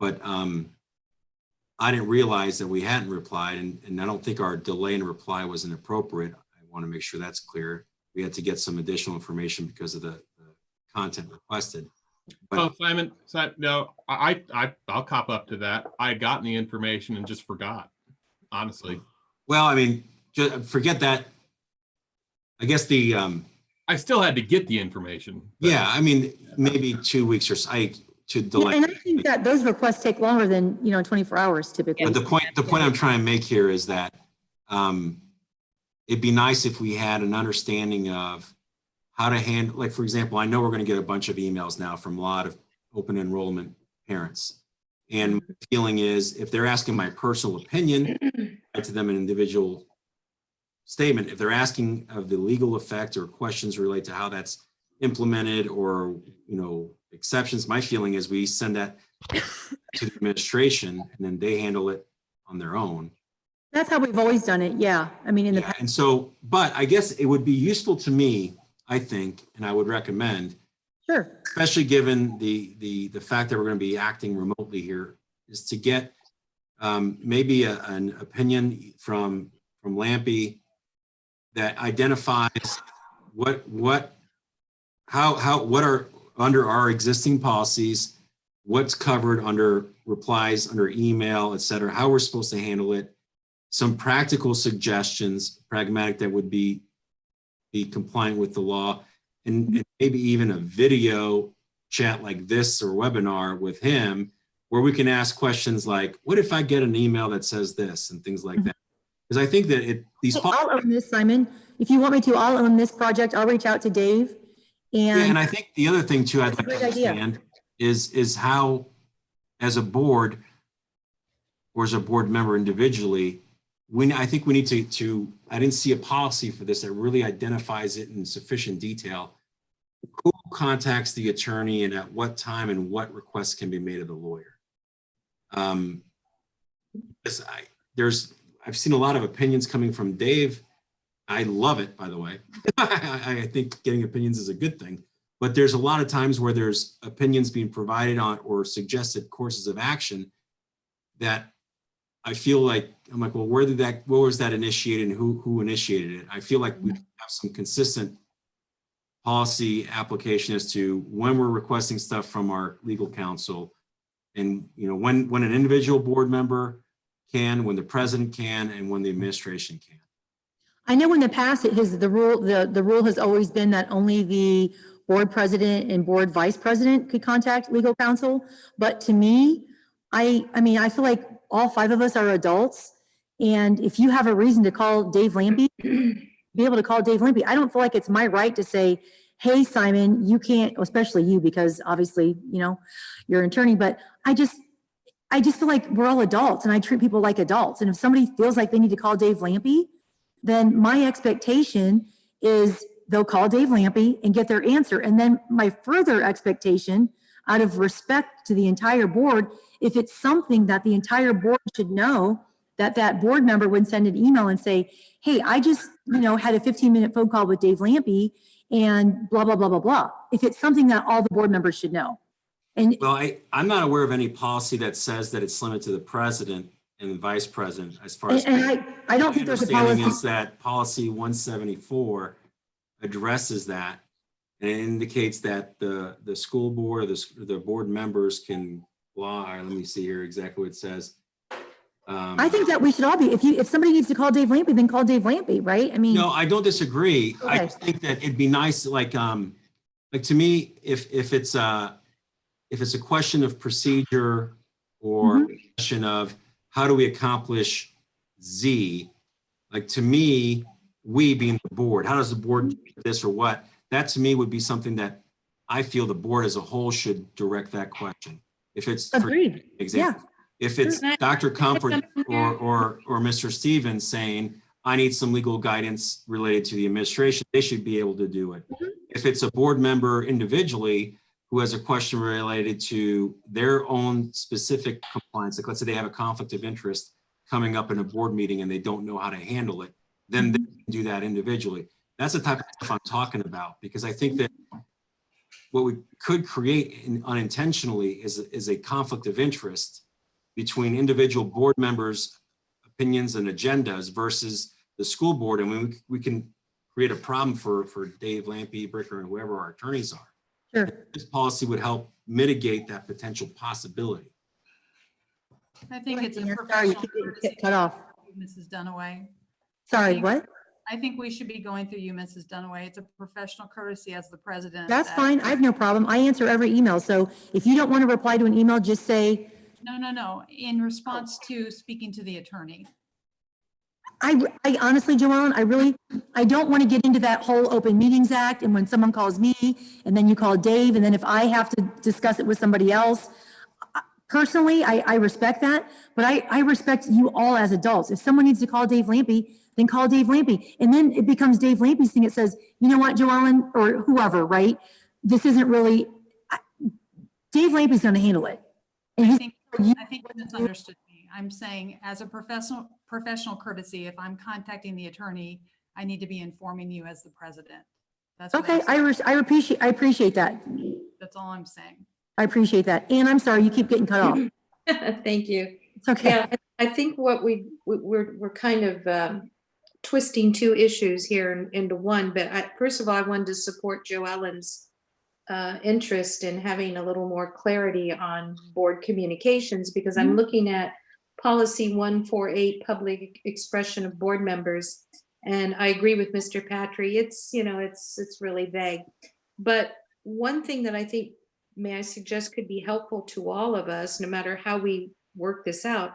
but I didn't realize that we hadn't replied, and I don't think our delay in reply was inappropriate. I want to make sure that's clear. We had to get some additional information because of the content requested. But Oh, Simon, no, I'll cop up to that. I had gotten the information and just forgot, honestly. well, I mean, just forget that. I guess the I still had to get the information. But yeah, I mean, maybe 2 weeks or so to Yeah, delay. and I think that those requests take longer than, 24 hours typically. But the point I'm trying to make here is that it'd be nice if we had an understanding of how to handle, like, for example, I know we're going to get a bunch of emails now from a lot of open enrollment parents. And my feeling is, if they're asking my personal opinion, I to them an individual statement. If they're asking of the legal effect or questions relate to how that's implemented or, exceptions, my feeling is we send that to the administration and then they handle it on their own. That's how we've always done it. Yeah. I mean, in the Yeah, and so, but I guess it would be useful to me, I think, and I would recommend, Sure. especially given the fact that we're going to be acting remotely here, is to get maybe an opinion from Lampy that identifies what are under our existing policies, what's covered under replies, under email, et cetera, how we're supposed to handle it, some practical suggestions, pragmatic, that would be compliant with the law, and maybe even a video chat like this or webinar with him, where we can ask questions like, what if I get an email that says this, and things like that. Because I think that I'll own this, Simon. If you want me to, I'll own this project. I'll reach out to Dave. And I think the other thing too, I'd like to great idea. understand is how, as a board or as a board member individually, I think we need to, I didn't see a policy for this that really identifies it in sufficient detail. Who contacts the attorney and at what time and what requests can be made of the lawyer? I've seen a lot of opinions coming from Dave. I love it, by the way. I think getting opinions is a good thing, but there's a lot of times where there's opinions being provided on or suggested courses of action that I feel like, I'm like, well, where was that initiated and who initiated it? I feel like we have some consistent policy application as to when we're requesting stuff from our legal counsel, and when an individual board member can, when the president can, and when the administration can. I know in the past, the rule has always been that only the board president and board vice president could contact legal counsel. But to me, I feel like all 5 of us are adults. And if you have a reason to call Dave Lampy, be able to call Dave Lampy. I don't feel like it's my right to say, hey, Simon, you can't, especially you, because obviously, you're an attorney, but I just feel like we're all adults and I treat people like adults. And if somebody feels like they need to call Dave Lampy, then my expectation is they'll call Dave Lampy and get their answer. And then my further expectation, out of respect to the entire board, if it's something that the entire board should know, that board member would send an email and say, hey, I just, had a 15-minute phone call with Dave Lampy and blah, blah, blah, blah, blah. If it's something that all the board members should know. And well, I'm not aware of any policy that says that it's limited to the president. and the vice president, as far And as. I don't My think there's a understanding policy. is that policy 174 addresses that, and it indicates that the school board or the board members can, let me see here exactly what it says. I think that we should all be, if somebody needs to call Dave Lampy, then call Dave Lampy, right? I mean. No, I don't disagree. I Okay. just think that it'd be nice, like to me, if it's a question of procedure or a question of how do we accomplish Z, like to me, we being the board, how does the board do this or what? That to me would be something that I feel the board as a whole should direct that question. If it's, for Agreed. example, if it's Dr. Comfort or Mr. Stevens saying, I need some legal guidance related to the administration, they should be able to do it. If it's a board member individually who has a question related to their own specific compliance, like let's say they have a conflict of interest coming up in a board meeting and they don't know how to handle it, then they can do that individually. That's the type of stuff I'm talking about, because I think that what we could create unintentionally is a conflict of interest between individual board members' opinions and agendas versus the school board. And we can create a problem for Dave Lampy, Bricker, and whoever our attorneys are. Sure. This policy would help mitigate that potential possibility. I think it's a Sorry, you professional keep getting courtesy. cut off. Mrs. Dunaway. Sorry, what? I think we should be going through you, Mrs. Dunaway. It's a professional courtesy as the president. That's that- fine. I have no problem. I answer every email. So if you don't want to reply to an email, just say, No. In response to speaking to the attorney. I honestly, Joellen, I don't want to get into that whole Open Meetings Act. And when someone calls me and then you call Dave, and then if I have to discuss it with somebody else, personally, I respect that, but I respect you all as adults. If someone needs to call Dave Lampy, then call Dave Lampy. And then it becomes Dave Lampy's thing. It says, you know what, Joellen, or whoever, right? This isn't really, Dave Lampy's going to handle it. And I he's, think you- you misunderstood me. I'm saying as a professional courtesy, if I'm contacting the attorney, I need to be informing you as the president. That's what okay, I'm saying. I appreciate that. That's all I'm saying. I appreciate that. And I'm sorry, you keep getting cut off. Thank you. It's okay. Yeah, I think what we're kind of twisting two issues here into one, but first of all, I wanted to support Joe Ellen's interest in having a little more clarity on board communications, because I'm looking at policy 148, public expression of board members. And I agree with Mr. Patry. It's really vague. But one thing that I think, may I suggest, could be helpful to all of us, no matter how we work this out,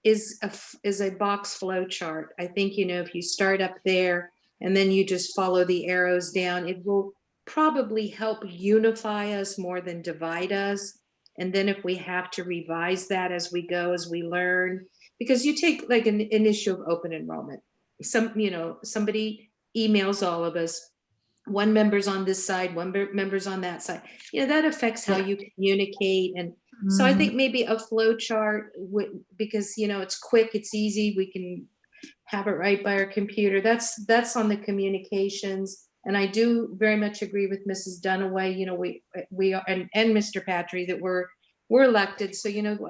is a box flow chart. I think, if you start up there and then you just follow the arrows down, it will probably help unify us more than divide us. And then if we have to revise that as we go, as we learn, because you take like an issue of open enrollment. Somebody emails all of us, one member's on this side, one member's on that side. That affects how you communicate. And so I think maybe a flow chart would, because it's quick, it's easy, we can have it right by our computer. That's on the communications. And I do very much agree with Mrs. Dunaway. We are, and Mr. Patry, that we're elected. So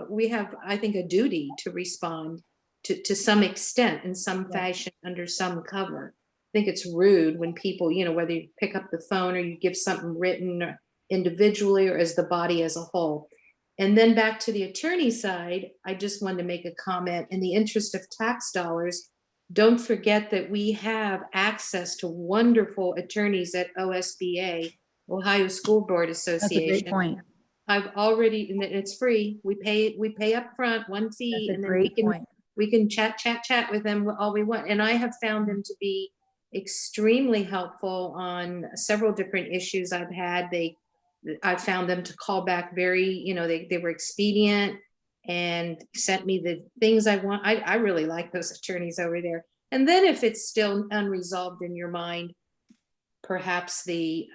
we have, I think, a duty to respond to some extent, in some fashion, under some cover. I think it's rude when people, whether you pick up the phone or you give something written or individually or as the body as a whole. And then back to the attorney side, I just wanted to make a comment. In the interest of tax dollars, don't forget that we have access to wonderful attorneys at OSBA, Ohio School Board That's a Association. great point. I've already, and it's free. We pay up front one fee, That's a and then great point. we can chat with them all we want. And I have found them to be extremely helpful on several different issues I've had. I found them to call back very, they were expedient and sent me the things I want. I really like those attorneys over there. And then if it's still unresolved in your mind, perhaps the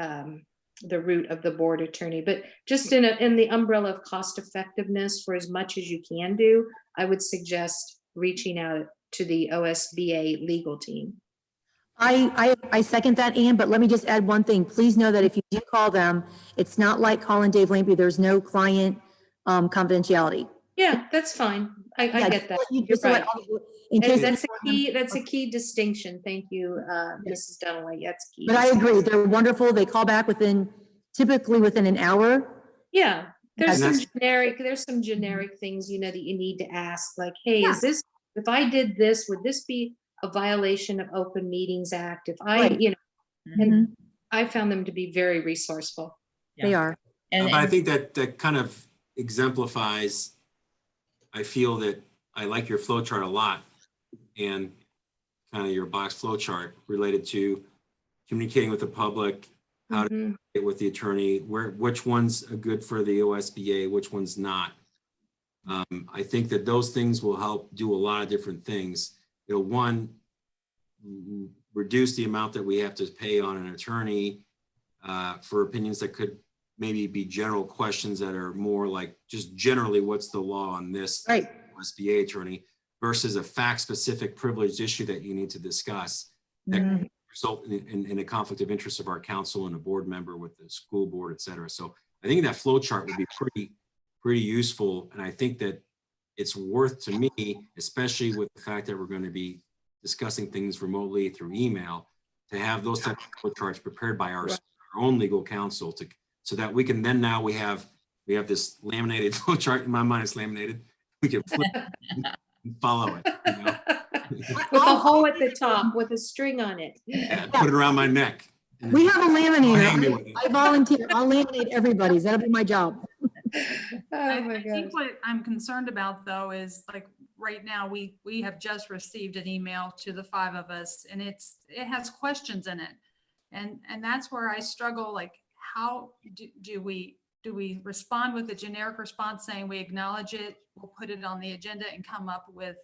route of the board attorney, but just in the umbrella of cost effectiveness, for as much as you can do, I would suggest reaching out to the OSBA legal team. I second that, Ann, but let me just add one thing. Please know that if you do call them, it's not like calling Dave Lampy. There's no client confidentiality. Yeah, that's fine. I Yeah, get that. you You're just let right. all the- in case- That's a key distinction. Thank you, Mrs. Dunaway. That's key. But I agree, they're wonderful. They call back typically within an hour. Yeah, there's And some generic things, you know, that you need to ask, like, hey, is this, if I did this, would this be a violation of Open Meetings Act? If I, Right. you know, Mm-hmm. and I found them to be very resourceful. They are. And, But I think that kind of exemplifies, I feel that I like your flow chart a lot, and kind of your box flow chart related to communicating with the public, how to Mhm. get with the attorney, which ones are good for the OSBA, which one's not. I think that those things will help do a lot of different things. It'll, one, reduce the amount that we have to pay on an attorney for opinions that could maybe be general questions that are more like just generally what's the law on this Right. OSBA attorney versus a fact-specific privileged issue that you need to discuss that Mhm. could result in a conflict of interest of our counsel and a board member with the school board, et cetera. So I think that flow chart would be pretty useful. And I think that it's worth to me, especially with the fact that we're going to be discussing things remotely through email, to have those types of flow charts prepared by our own legal counsel so that we can then now we have this laminated flow chart. In my mind, it's laminated. We can flip and follow it, you know? With a hole at the top with a string on it. Yeah, put it around my neck. and We then have a hang me laminator. with it. I volunteer. I'll laminate everybody's. That'll be my job. Oh my I think gosh. what I'm concerned about though is like right now we have just received an email to the 5 of us and it has questions in it. And that's where I struggle, like how do we respond with a generic response saying we acknowledge it, we'll put it on the agenda and come up with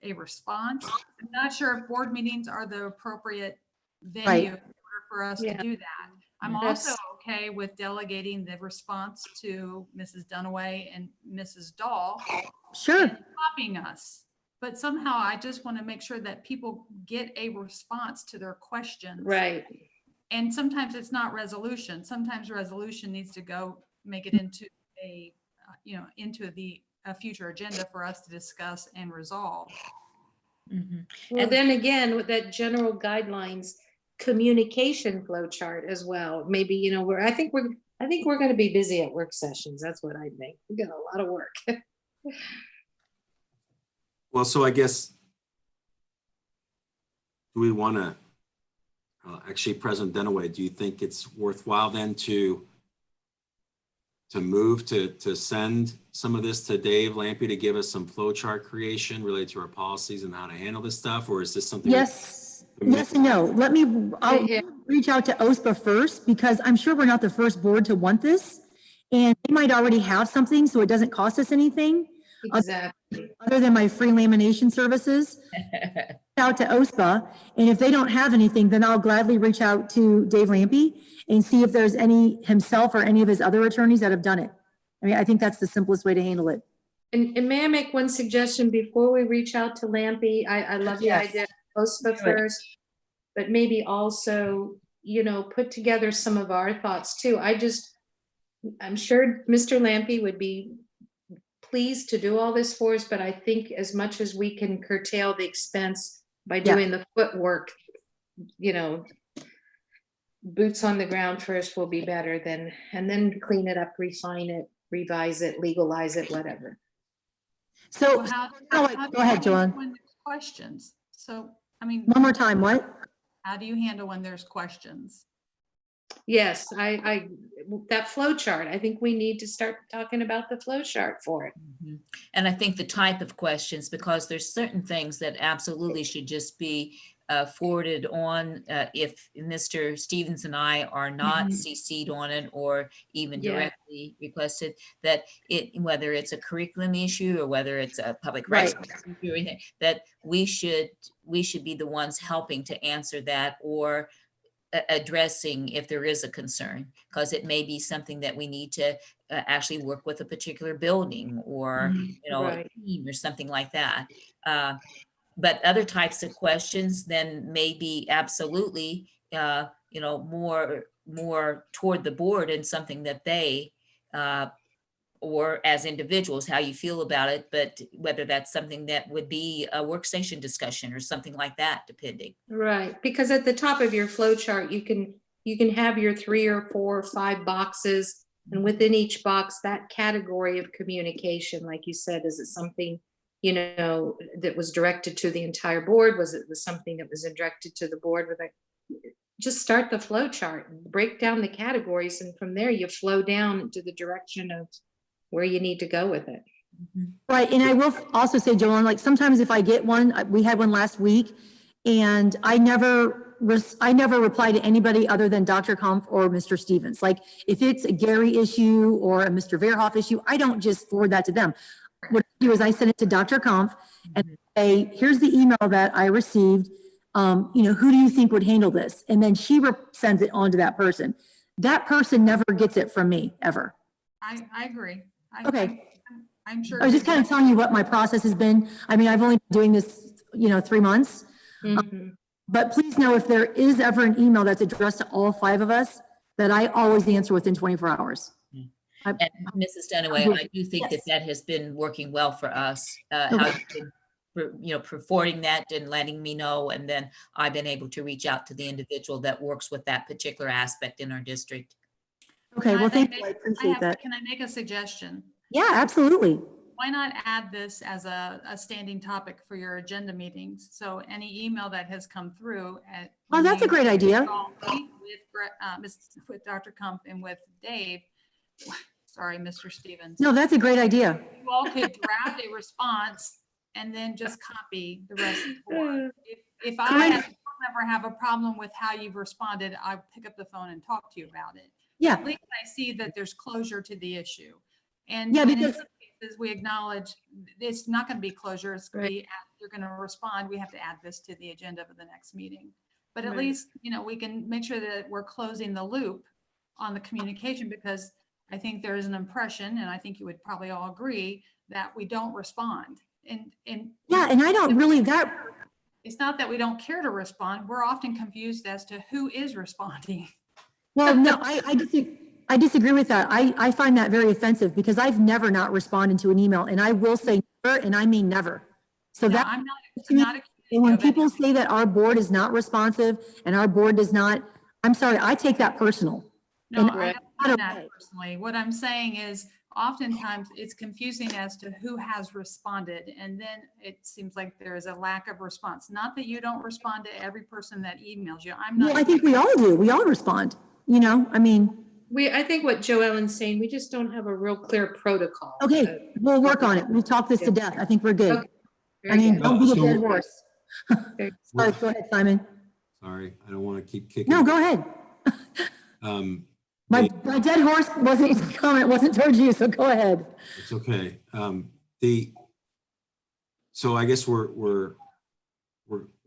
a response? I'm not sure if board meetings are the appropriate venue Right. in order for us Yeah. to do that. I'm That's- also okay with delegating the response to Mrs. Dunaway and Mrs. Dahl Sure. and copying us. But somehow I just want to make sure that people get a response to their questions. Right. And sometimes it's not resolution. Sometimes resolution needs to go make it into a future agenda for us to discuss and resolve. Mhm. Well, And- then again, with that general guidelines, communication flow chart as well. Maybe, you know, I think we're going to be busy at work sessions. That's what I think. We got a lot of work. Well, so I guess, do we want to, actually, President Dunaway, do you think it's worthwhile then to move to send some of this to Dave Lampy to give us some flow chart creation related to our policies and how to handle this stuff? Or is this something? Yes and no. I'll Yeah. reach out to OSPA first because I'm sure we're not the first board to want this. And they might already have something, so it doesn't cost us anything Exactly. other than my free lamination services. Out to OSPA, and if they don't have anything, then I'll gladly reach out to Dave Lampy and see if there's any himself or any of his other attorneys that have done it. I mean, I think that's the simplest way to handle it. And may I make one suggestion before we reach out to Lampy? I love the Yes. idea of OSPA first, but maybe also, you know, put together some of our thoughts too. I'm sure Mr. Lampy would be pleased to do all this for us, but I think as much as we can curtail the expense by doing the footwork, you know, boots on the ground first will be better and then clean it up, refine it, revise it, legalize it, whatever. So, Well, how go do ahead, you handle Joanne. when there's questions? So, I mean, One more time, what? how do you handle when there's questions? Yes, that flow chart, I think we need to start talking about the flow chart for it. Mhm. And I think the type of questions, because there's certain things that absolutely should just be forwarded on if Mr. Stevens and I are not Mhm. CC'd on it or even Yeah. directly requested, that whether it's a curriculum issue or whether it's a public Right. rights issue or anything, that we should be the ones helping to answer that or addressing if there is a concern, because it may be something that we need to actually work with a particular building or, you know, Right. a team or something like that. But other types of questions then may be absolutely, you know, more toward the board and something that they or as individuals, how you feel about it, but whether that's something that would be a workstation discussion or something like that, depending. Right, because at the top of your flow chart, you can have your 3 or 4 or 5 boxes, and within each box, that category of communication, like you said, is it something, you know, that was directed to the entire board? Was something that was directed to the board? Just start the flow chart and break down the categories, and from there you flow down into the direction of where you need to go with it. Right, and I will also say, Joanne, like sometimes if I get one, we had one last week, and I never reply to anybody other than Dr. Kampf or Mr. Stevens. Like if it's a Gary issue or a Mr. Verhoff issue, I don't just forward that to them. What I do is I send it to Dr. Kampf and say, here's the email that I received. You know, who do you think would handle this? And then she sends it on to that person. That person never gets it from me, ever. I agree. Okay. I'm sure. I was just kind of telling you what my process has been. I mean, I've only been doing this, you know, 3 months. But please know, if there is ever an email that's addressed to all 5 of us, that I always answer within 24 hours. And Mrs. Dunaway, I do think Yes. that has been working well for us. How you've been, you know, forwarding that and letting me know, and then I've been able to reach out to the individual that works with that particular aspect in our district. Okay, well, thank you. I appreciate that. Can I make a suggestion? Yeah, absolutely. Why not add this as a standing topic for your agenda meetings? So any email that has come through at. Oh, that's a great idea. With Dr. Kampf and with Dave, sorry, Mr. Stevens. No, that's a great idea. You all could draft a response and then just copy the rest of the board. If I ever have a problem with how you've responded, I pick up the phone and talk to you about it. Yeah. At least I see that there's closure to the issue. And Yeah, and because- in some cases, we acknowledge it's not going to be closure. It's going to be, you're going to respond. We have to add this to the agenda for the next meeting. But at least, you know, we can make sure that we're closing the loop on the communication, because I think there is an impression, and I think you would probably all agree, that we don't respond. And Yeah, and I don't really, it's not that we don't care to respond. We're often confused as to who is responding. well, no, I disagree with that. I find that very offensive, because I've never not responded to an email, and I will say never, and I mean never. So No, that, I'm not accusing and when you of people anything. say that our board is not responsive and our board does not, I'm sorry, I take that personal. No, and I I don't mean that don't- personally. What I'm saying is oftentimes it's confusing as to who has responded. And then it seems like there is a lack of response. Not that you don't respond to every person that emails you. I'm not. Well, I think we all do. We all respond, you know, I mean, I think what Joellen's saying, we just don't have a real clear protocol. okay, we'll work on it. We'll talk this to death. I think we're good. Okay, I very mean, good. don't be a So- dead horse. Sorry, go ahead, Simon. Sorry, I don't want to keep kicking. No, go ahead. My dead horse comment wasn't towards you, so go ahead. It's okay. So I guess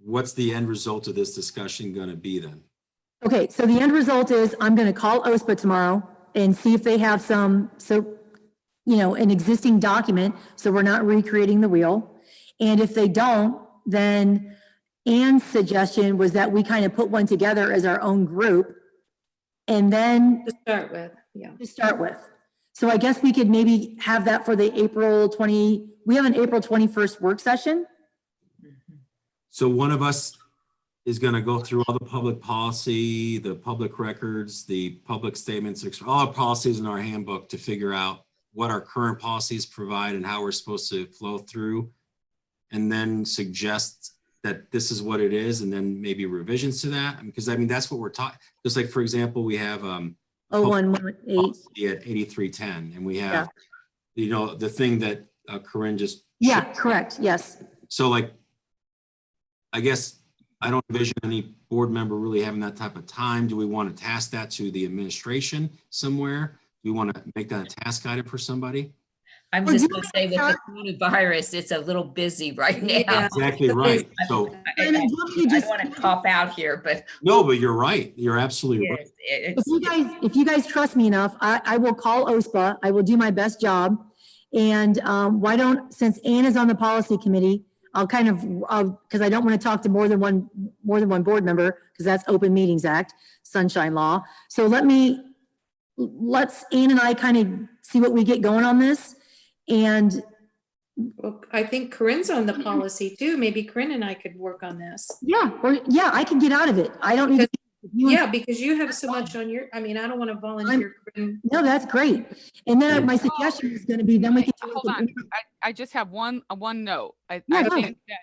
what's the end result of this discussion going to be then? Okay, so the end result is I'm going to call OSPA tomorrow and see if they have an existing document, so we're not recreating the wheel. And if they don't, then Ann's suggestion was that we kind of put one together as our own group. And then To start with, yeah. to start with. So I guess we could maybe have that for the we have an April 21st work session. So one of us is going to go through all the public policy, the public records, the public statements, all our policies in our handbook to figure out what our current policies provide and how we're supposed to flow through, and then suggest that this is what it is, and then maybe revisions to that. Because I mean, that's what we're talking. Just like, for example, we have 0118. policy at 8310, and we have, you know, the thing that Corinne just. Yeah, showed. correct. Yes. So like, I guess I don't envision any board member really having that type of time. Do we want to task that to the administration somewhere? Do we want to make that a task item for somebody? I'm Well, just you going to say with the coronavirus, it's a little busy right now. Yeah. Exactly right. So, I And then don't you don't just- want to cop out here, but no, but you're right. You're absolutely right. If you guys trust me enough, I will call OSPA. I will do my best job. And why don't, since Ann is on the policy committee, I'll kind of, because I don't want to talk to more than one board member, because that's Open Meetings Act, Sunshine Law. So let me let's, Ann and I kind of see what we get going on this. And Well, I think Corinne's on the policy too. Maybe Corinne and I could work on this. yeah, I can get out of it. I don't need to. Yeah, because you have so much on your, I mean, I don't want to volunteer. Corinne. No, that's great. And then my suggestion is going to be, then we can. Hold on. I just have one note. I Yeah, go think ahead. that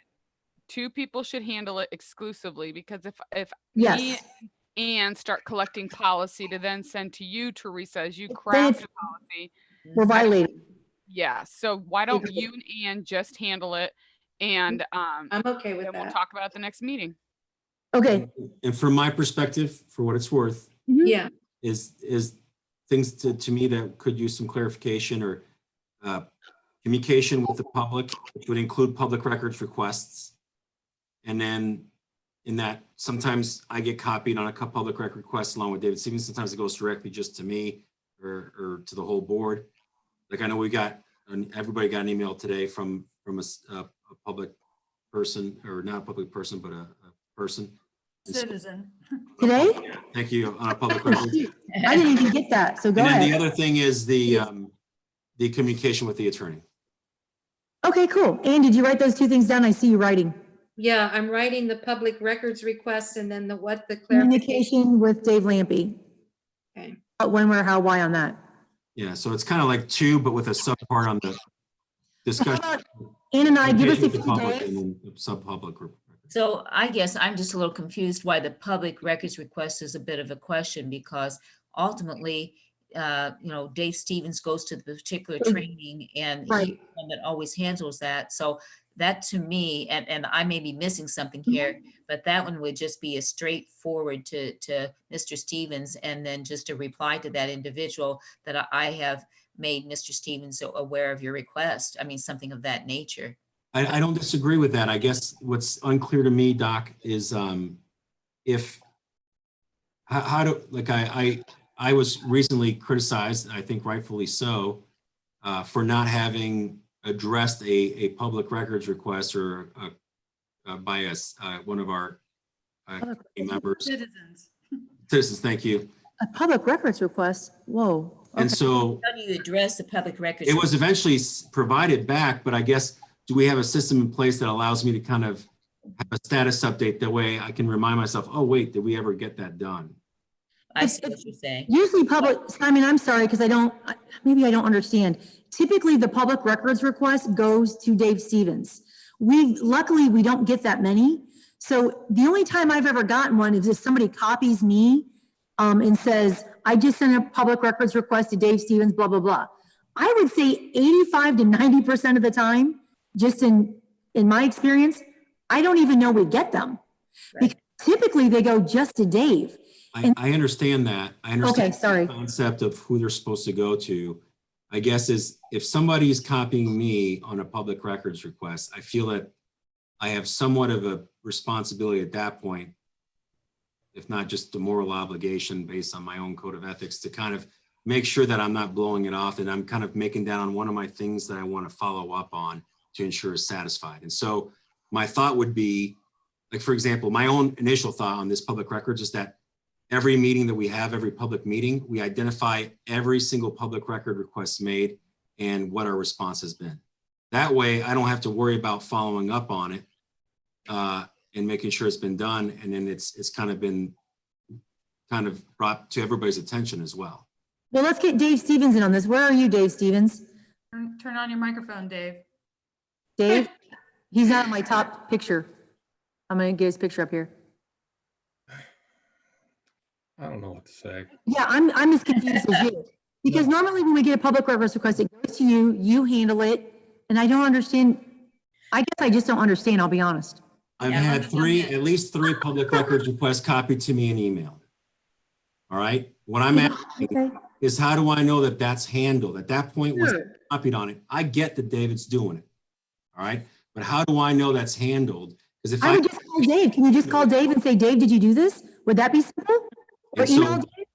two people should handle it exclusively, because if Yes. me and start collecting policy to then send to you, Teresa, as you Then craft it's- a policy. We're violating. Yeah. So why don't you and Ann just handle it, and I'm okay with then we'll that. talk about it at the next meeting. Okay. And from my perspective, for what it's worth, Yeah, is things to me that could use some clarification or communication with the public, which would include public records requests. And then in that, sometimes I get copied on a couple public record requests along with David Stevens. Sometimes it goes directly just to me or to the whole board. Like I know everybody got an email today from a public person, or not a public person, but a person. And so- Citizen. Today? Thank you, on a public record. I didn't even get that. So go And then the ahead. other thing is the communication with the attorney. Okay, cool. Ann, did you write those two things down? I see you writing. yeah, I'm writing the public records request and then the clarification. Communication with Dave Lampy. Okay. When, where, how, why on that. Yeah, so it's kind of like two, but with a subpart on the How discussion. about Ann and I, give us a with the few public days. and then the sub-public. So I guess I'm just a little confused why the public records request is a bit of a question, because ultimately, Dave Stevens goes to the particular training and he's Right. the one that always handles that. So that to me, and I may be missing something here, but that one would just be a straightforward to Mr. Stevens, and then just a reply to that individual that I have made Mr. Stevens aware of your request. I mean, something of that nature. I don't disagree with that. I guess what's unclear to me, Doc, is I was recently criticized, I think rightfully so, for not having addressed a public records request or by one of our team members. Citizens, thank you. A public records request. Whoa. And so How do you address the public records? it was eventually provided back, but I guess, do we have a system in place that allows me to kind of have a status update? That way I can remind myself, oh, wait, did we ever get that done? I see what you're saying. Usually public, Simon, I'm sorry, because maybe I don't understand. Typically, the public records request goes to Dave Stevens. Luckily, we don't get that many. So the only time I've ever gotten one is if somebody copies me and says, I just sent a public records request to Dave Stevens, blah, blah, blah. I would say 85 to 90% of the time, just in my experience, I don't even know we get them. Right. Because typically they go just to Dave. I understand that. I understand Okay, sorry. the concept of who they're supposed to go to. I guess is if somebody's copying me on a public records request, I feel that I have somewhat of a responsibility at that point, if not just the moral obligation based on my own code of ethics, to kind of make sure that I'm not blowing it off and I'm kind of making down one of my things that I want to follow up on to ensure is satisfied. And so my thought would be, like, for example, my own initial thought on this public records is that every meeting that we have, every public meeting, we identify every single public record request made and what our response has been. That way, I don't have to worry about following up on it and making sure it's been done. And then it's kind of been brought to everybody's attention as well. Well, let's get Dave Stevens in on this. Where are you, Dave Stevens? Turn on your microphone, Dave. Dave? He's not in my top picture. I'm going to get his picture up here. I don't know what to say. Yeah, I'm as confused as you. Because normally when we get a public records request, it goes to you, you handle it, and I don't understand. I guess I just don't understand, I'll be honest. I've Yeah, had let me jump in. at least three public records requests copied to me in email. All right, what I'm asking Okay. is how do I know that that's handled? At that point, once Sure. I'm copied on it, I get that David's doing it. All right, but how do I know that's handled? Because if I would just call Dave. Can you just call Dave and say, Dave, did you do this? Would that be simple? Or And so- email Dave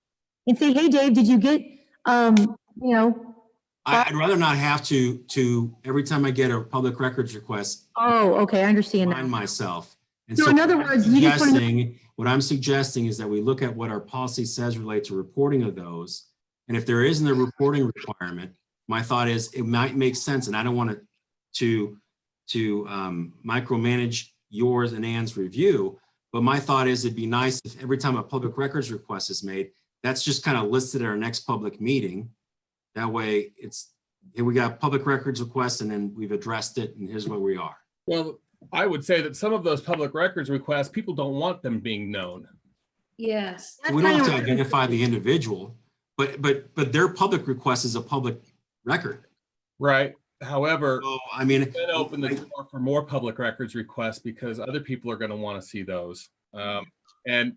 and say, hey, Dave, did you get, I'd rather not have to every time I get a public records request, oh, okay, I understand remind now. myself. And So in other words, you just want to, what I'm suggesting is that we look at what our policy says relate to reporting of those. And if there isn't a reporting requirement, my thought is it might make sense, and I don't want to micromanage yours and Ann's review, but my thought is it'd be nice if every time a public records request is made, that's just kind of listed at our next public meeting. That way it's, here we got public records requests and then we've addressed it and here's where we are. Well, I would say that some of those public records requests, people don't want them being known. Yes. We don't have to identify the individual, but their public request is a public record. Right. However, So, I mean, then open the door for more public records requests because other people are going to want to see those. And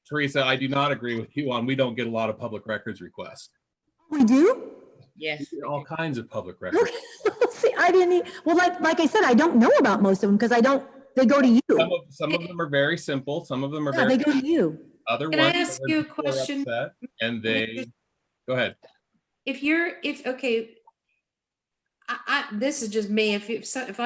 Teresa, I do not agree with you on we don't get a lot of public records requests. We do? Yes. We get all kinds of public records. See, I didn't, well, like I said, I don't know about most of them because they go to you. Some of them are very simple. Some of them are Yeah, very, they go to you. other Can I ones. ask you a question? And they, go ahead. Okay, this is just me. If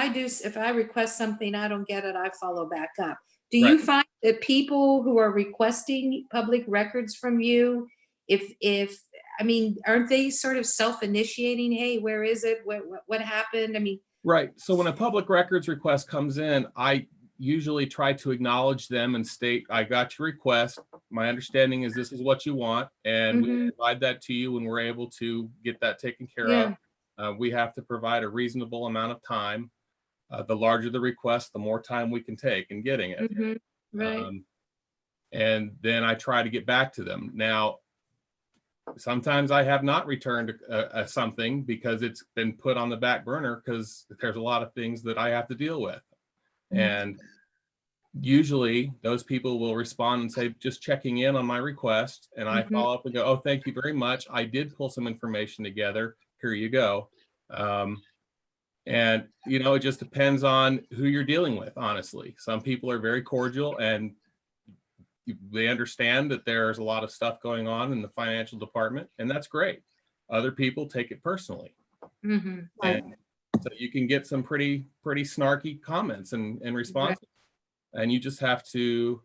I request something, I don't get it, I follow back up. Do you Right. find that people who are requesting public records from you, I mean, aren't they sort of self-initiating? Hey, where is it? What happened? I mean, Right. So when a public records request comes in, I usually try to acknowledge them and state, I got your request. My understanding is this is what you want. And we Mhm. provide that to you when we're able to get that taken care Yeah. of. We have to provide a reasonable amount of time. The larger the request, the more time we can take in getting it. mhm, right. And then I try to get back to them. Now, sometimes I have not returned something because it's been put on the back burner because there's a lot of things that I have to deal with. And usually those people will respond and say, just checking in on my request. And I Mhm. follow up and go, oh, thank you very much. I did pull some information together. Here you go. And, you know, it just depends on who you're dealing with, honestly. Some people are very cordial and they understand that there's a lot of stuff going on in the financial department, and that's great. Other people take it personally. Mhm. And so you can get some pretty snarky comments and responses. And you just have to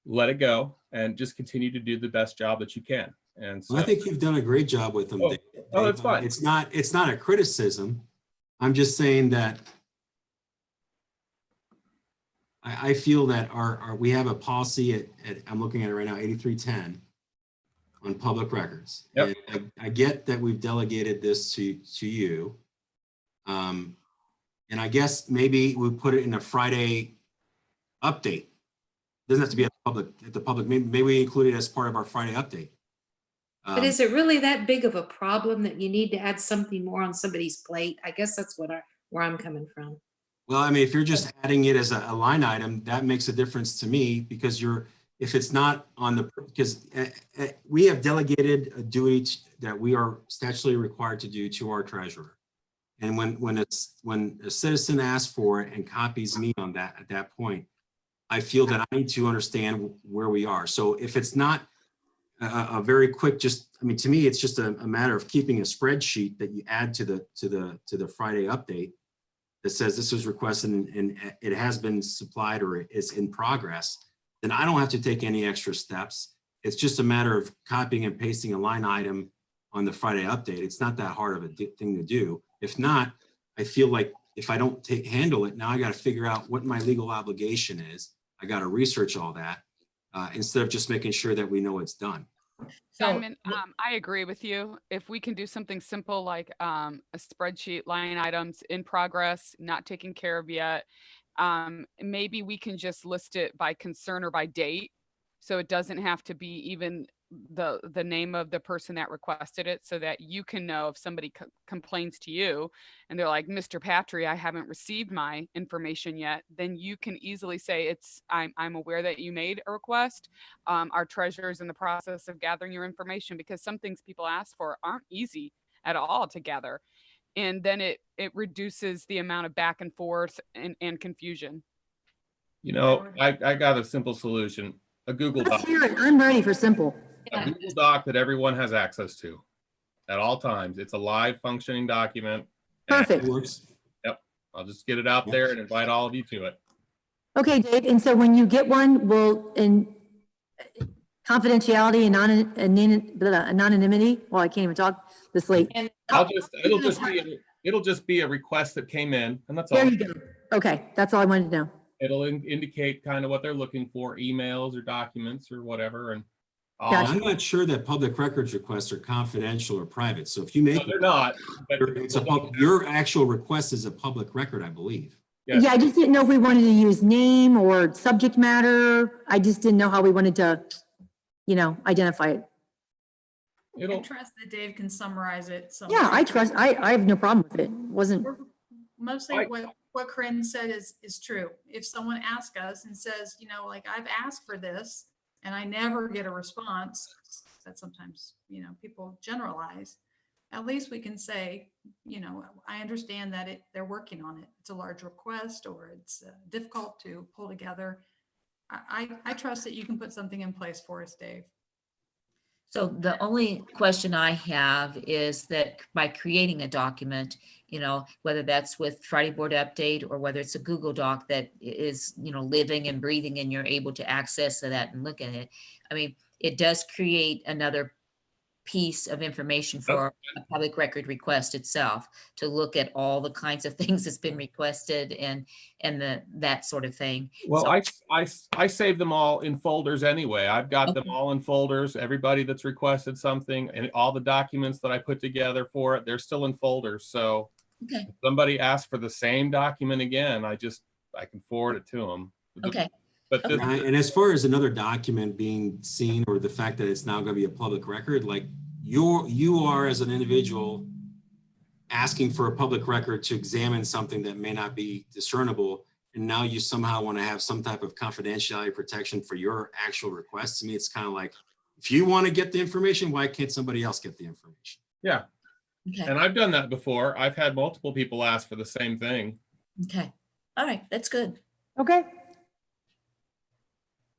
let it go and just continue to do the best job that you can. And so I think you've done a great job with them. Oh, Dave. oh, that's fine. It's not a criticism. I'm just saying that I feel that we have a policy at I'm looking at it right now, 8310 on public records. Yep. And I get that we've delegated this to you. And I guess maybe we put it in a Friday update. Doesn't have to be at the public. Maybe we include it as part of our Friday update. But is it really that big of a problem that you need to add something more on somebody's plate? I guess that's where I'm coming from. Well, I mean, if you're just adding it as a line item, that makes a difference to me because if it's not on because we have delegated a duty that we are statutorily required to do to our treasurer. And when a citizen asks for it and copies me on that, at that point, I feel that I need to understand where we are. So if it's not a very quick, I mean, to me, it's just a matter of keeping a spreadsheet that you add to the Friday update that says this was requested and it has been supplied or it's in progress, then I don't have to take any extra steps. It's just a matter of copying and pasting a line item on the Friday update. It's not that hard of a thing to do. If not, I feel like if I don't handle it, now I got to figure out what my legal obligation is. I got to research all that instead of just making sure that we know it's done. Simon, I agree with you. If we can do something simple like a spreadsheet, line items in progress, not taken care of yet, maybe we can just list it by concern or by date. So it doesn't have to be even the name of the person that requested it, so that you can know if somebody complains to you and they're like, Mr. Patry, I haven't received my information yet, then you can easily say I'm aware that you made a request. Our treasurer is in the process of gathering your information, because some things people ask for aren't easy at all to gather. And then it reduces the amount of back and forth and confusion. You know, I got a simple solution, a Google Let's Doc. hear it. I'm ready for simple. A Google Doc that everyone has access to at all times. It's a live functioning document. Perfect. It works. Yep. I'll just get it out there and invite all of you to it. Okay, Dave. And so when you get one, kind confidentiality and anonymity. Well, I can't even talk this late. And it'll just be a request that came in, and that's all. There you go. Okay, that's all I wanted to know. It'll indicate kind of what they're looking for, emails or documents or whatever, and Gotcha. I'm not sure that public records requests are confidential or private. So if you make, no, they're not. But it's your actual request is a public record, I believe. yes. Yeah, I just didn't know if we wanted to use name or subject matter. I just didn't know how we wanted to, identify it. I trust that Dave can summarize it. Yeah, I have no problem with it. Wasn't. Mostly what Corinne said is true. If someone asks us and says, like, I've asked for this and I never get a response, that sometimes, people generalize, at least we can say, I understand that they're working on it. It's a large request or it's difficult to pull together. I trust that you can put something in place for us, Dave. So the only question I have is that by creating a document, whether that's with Friday Board Update or whether it's a Google Doc that is, living and breathing and you're able to access that and look at it. I mean, it does create another piece of information for a public record request itself to look at all the kinds of things that's been requested and that sort of thing. Well, So, I save them all in folders anyway. I've got them all in folders. Everybody that's requested something and all the documents that I put together for it, they're still in folders. So if somebody asks for the same document again, I can forward it to them. okay. But And as far as another document being seen or the fact that it's now going to be a public record, like you are as an individual asking for a public record to examine something that may not be discernible, and now you somehow want to have some type of confidentiality protection for your actual request. To me, it's kind of like, if you want to get the information, why can't somebody else get the information? yeah. Okay. And I've done that before. I've had multiple people ask for the same thing. Okay. All right. That's good. Okay.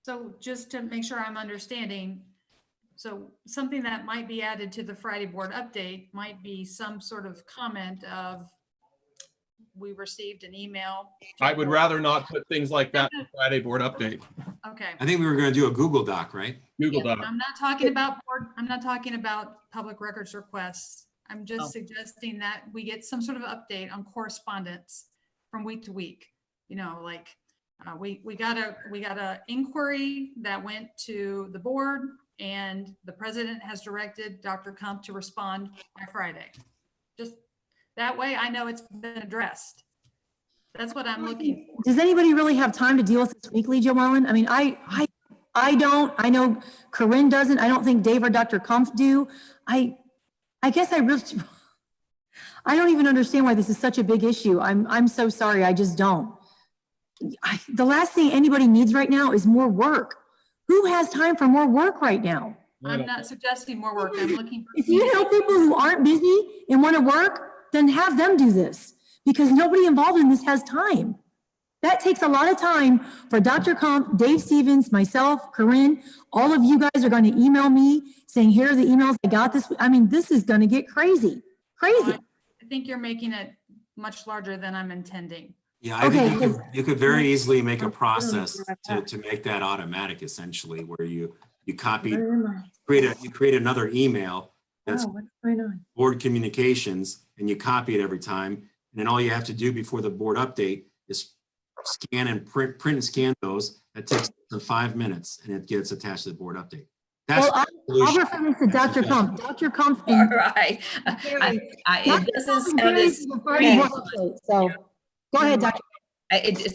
So just to make sure I'm understanding, so something that might be added to the Friday Board Update might be some sort of comment of, we received an email. I would rather not put things like that in the Friday Board Update. Okay. I think we were going to do a Google Doc, right? Google Doc. I'm not talking about public records requests. I'm just suggesting that we get some sort of update on correspondence from week to week. Like we got a inquiry that went to the board, and the president has directed Dr. Kump to respond by Friday. Just that way I know it's been addressed. That's what I'm looking for. Does anybody really have time to deal with this weekly, Joellen? I mean, I don't. I know Corinne doesn't. I don't think Dave or Dr. Kumpf do. I guess I don't even understand why this is such a big issue. I'm so sorry. I just don't. The last thing anybody needs right now is more work. Who has time for more work right now? I'm not suggesting more work. I'm looking for. If you know people who aren't busy and want to work, then have them do this, because nobody involved in this has time. That takes a lot of time for Dr. Kump, Dave Stevens, myself, Corinne. All of you guys are going to email me saying, here are the emails I got this. I mean, this is going to get crazy. I think you're making it much larger than I'm intending. Yeah, I think you could very easily make a process to make that automatic, essentially, where you copy, you create another email that's board communications, and you copy it every time. And then all you have to do before the board update is scan and print and scan those. That takes 5 minutes, and it gets attached to the board update. That's I'll refer this to Dr. Kump. Dr. Kump. All right. It doesn't sound as so go ahead, Dr.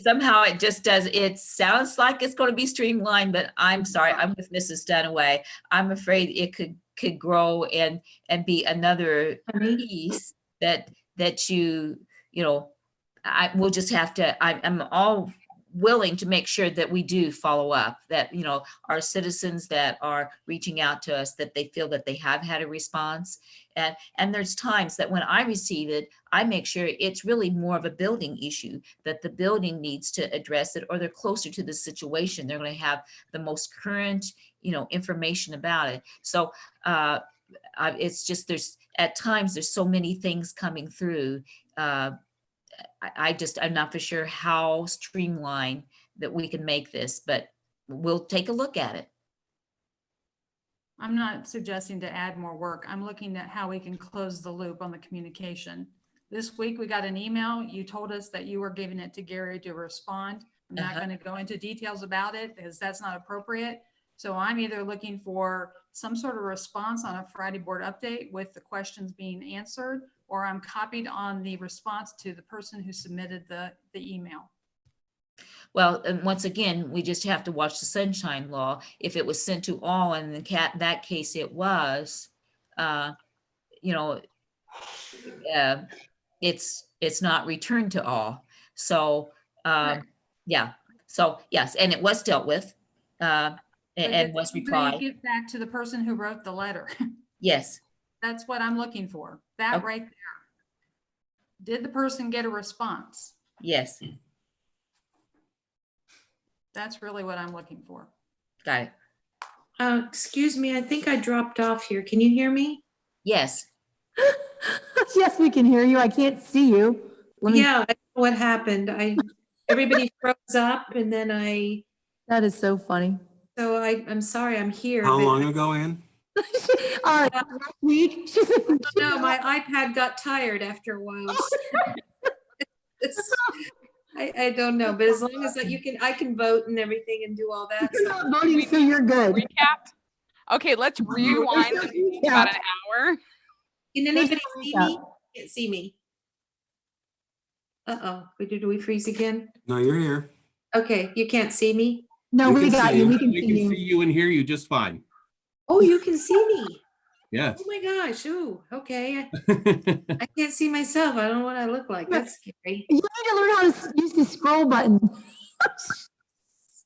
somehow it just does. It sounds like it's going to be streamlined, but I'm sorry. I'm with Mrs. Dunaway. I'm afraid it could grow and be another piece that I will just have to. I'm all willing to make sure that we do follow up, that our citizens that are reaching out to us, that they feel that they have had a response. And there's times that when I receive it, I make sure it's really more of a building issue, that the building needs to address it, or they're closer to the situation. They're going to have the most current, information about it. So it's just, at times there's so many things coming through. I'm not for sure how streamlined that we can make this, but we'll take a look at it. I'm not suggesting to add more work. I'm looking at how we can close the loop on the communication. This week, we got an email. You told us that you were giving it to Gary to respond. I'm not going to go into details about it because that's not appropriate. So I'm either looking for some sort of response on a Friday board update with the questions being answered, or I'm copied on the response to the person who submitted the email. Well, and once again, we just have to watch the sunshine law. If it was sent to all, and in that case it was, you know, it's not returned to all. So, Right. yeah. So yes, and it was dealt with, But and did was anybody replied. get back to the person who wrote the letter? Yes. That's what I'm looking for. That Okay. right there. Did the person get a response? Yes. That's really what I'm looking for. Got it. Excuse me, I think I dropped off here. Can you hear me? Yes. Yes, we can hear you. I can't see you. Let me, Yeah, I don't know what happened. Everybody froze up and then that is so funny. I'm sorry, I'm here. How but- long ago, Ann? Last week. No, my iPad got tired after a while. I don't know, but as long as I can vote and everything and do all that You're stuff. not voting, so you're good. Recapped? Okay, let's rewind about an hour. Can There's anybody no see recap. me? Can't see me. Uh-oh, do we freeze again? No, you're here. Okay, you can't see me? No, We we can got see you. you. We can We see can see you. you and hear you just fine. Oh, you can see me. Yes. Oh my gosh, ooh, okay. I can't see myself. I don't know what I look like. That's scary. You need to learn how to use the scroll button.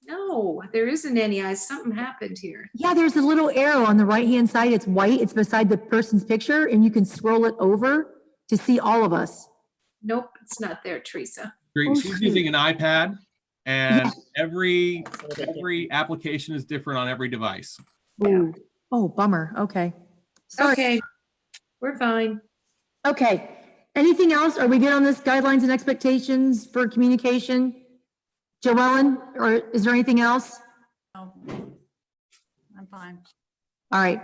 No, there isn't any. Something happened here. Yeah, there's a little arrow on the right-hand side. It's white. It's beside the person's picture, and you can scroll it over to see all of us. Nope, it's not there, Teresa. Oh, She's shoot. using an iPad, and every application is different on every device. Ooh. Oh, bummer. Okay. Sorry. Okay, we're fine. Okay. Anything else? Are we good on this guidelines and expectations for communication? Joellen, or is there anything else? Oh, I'm fine. All right.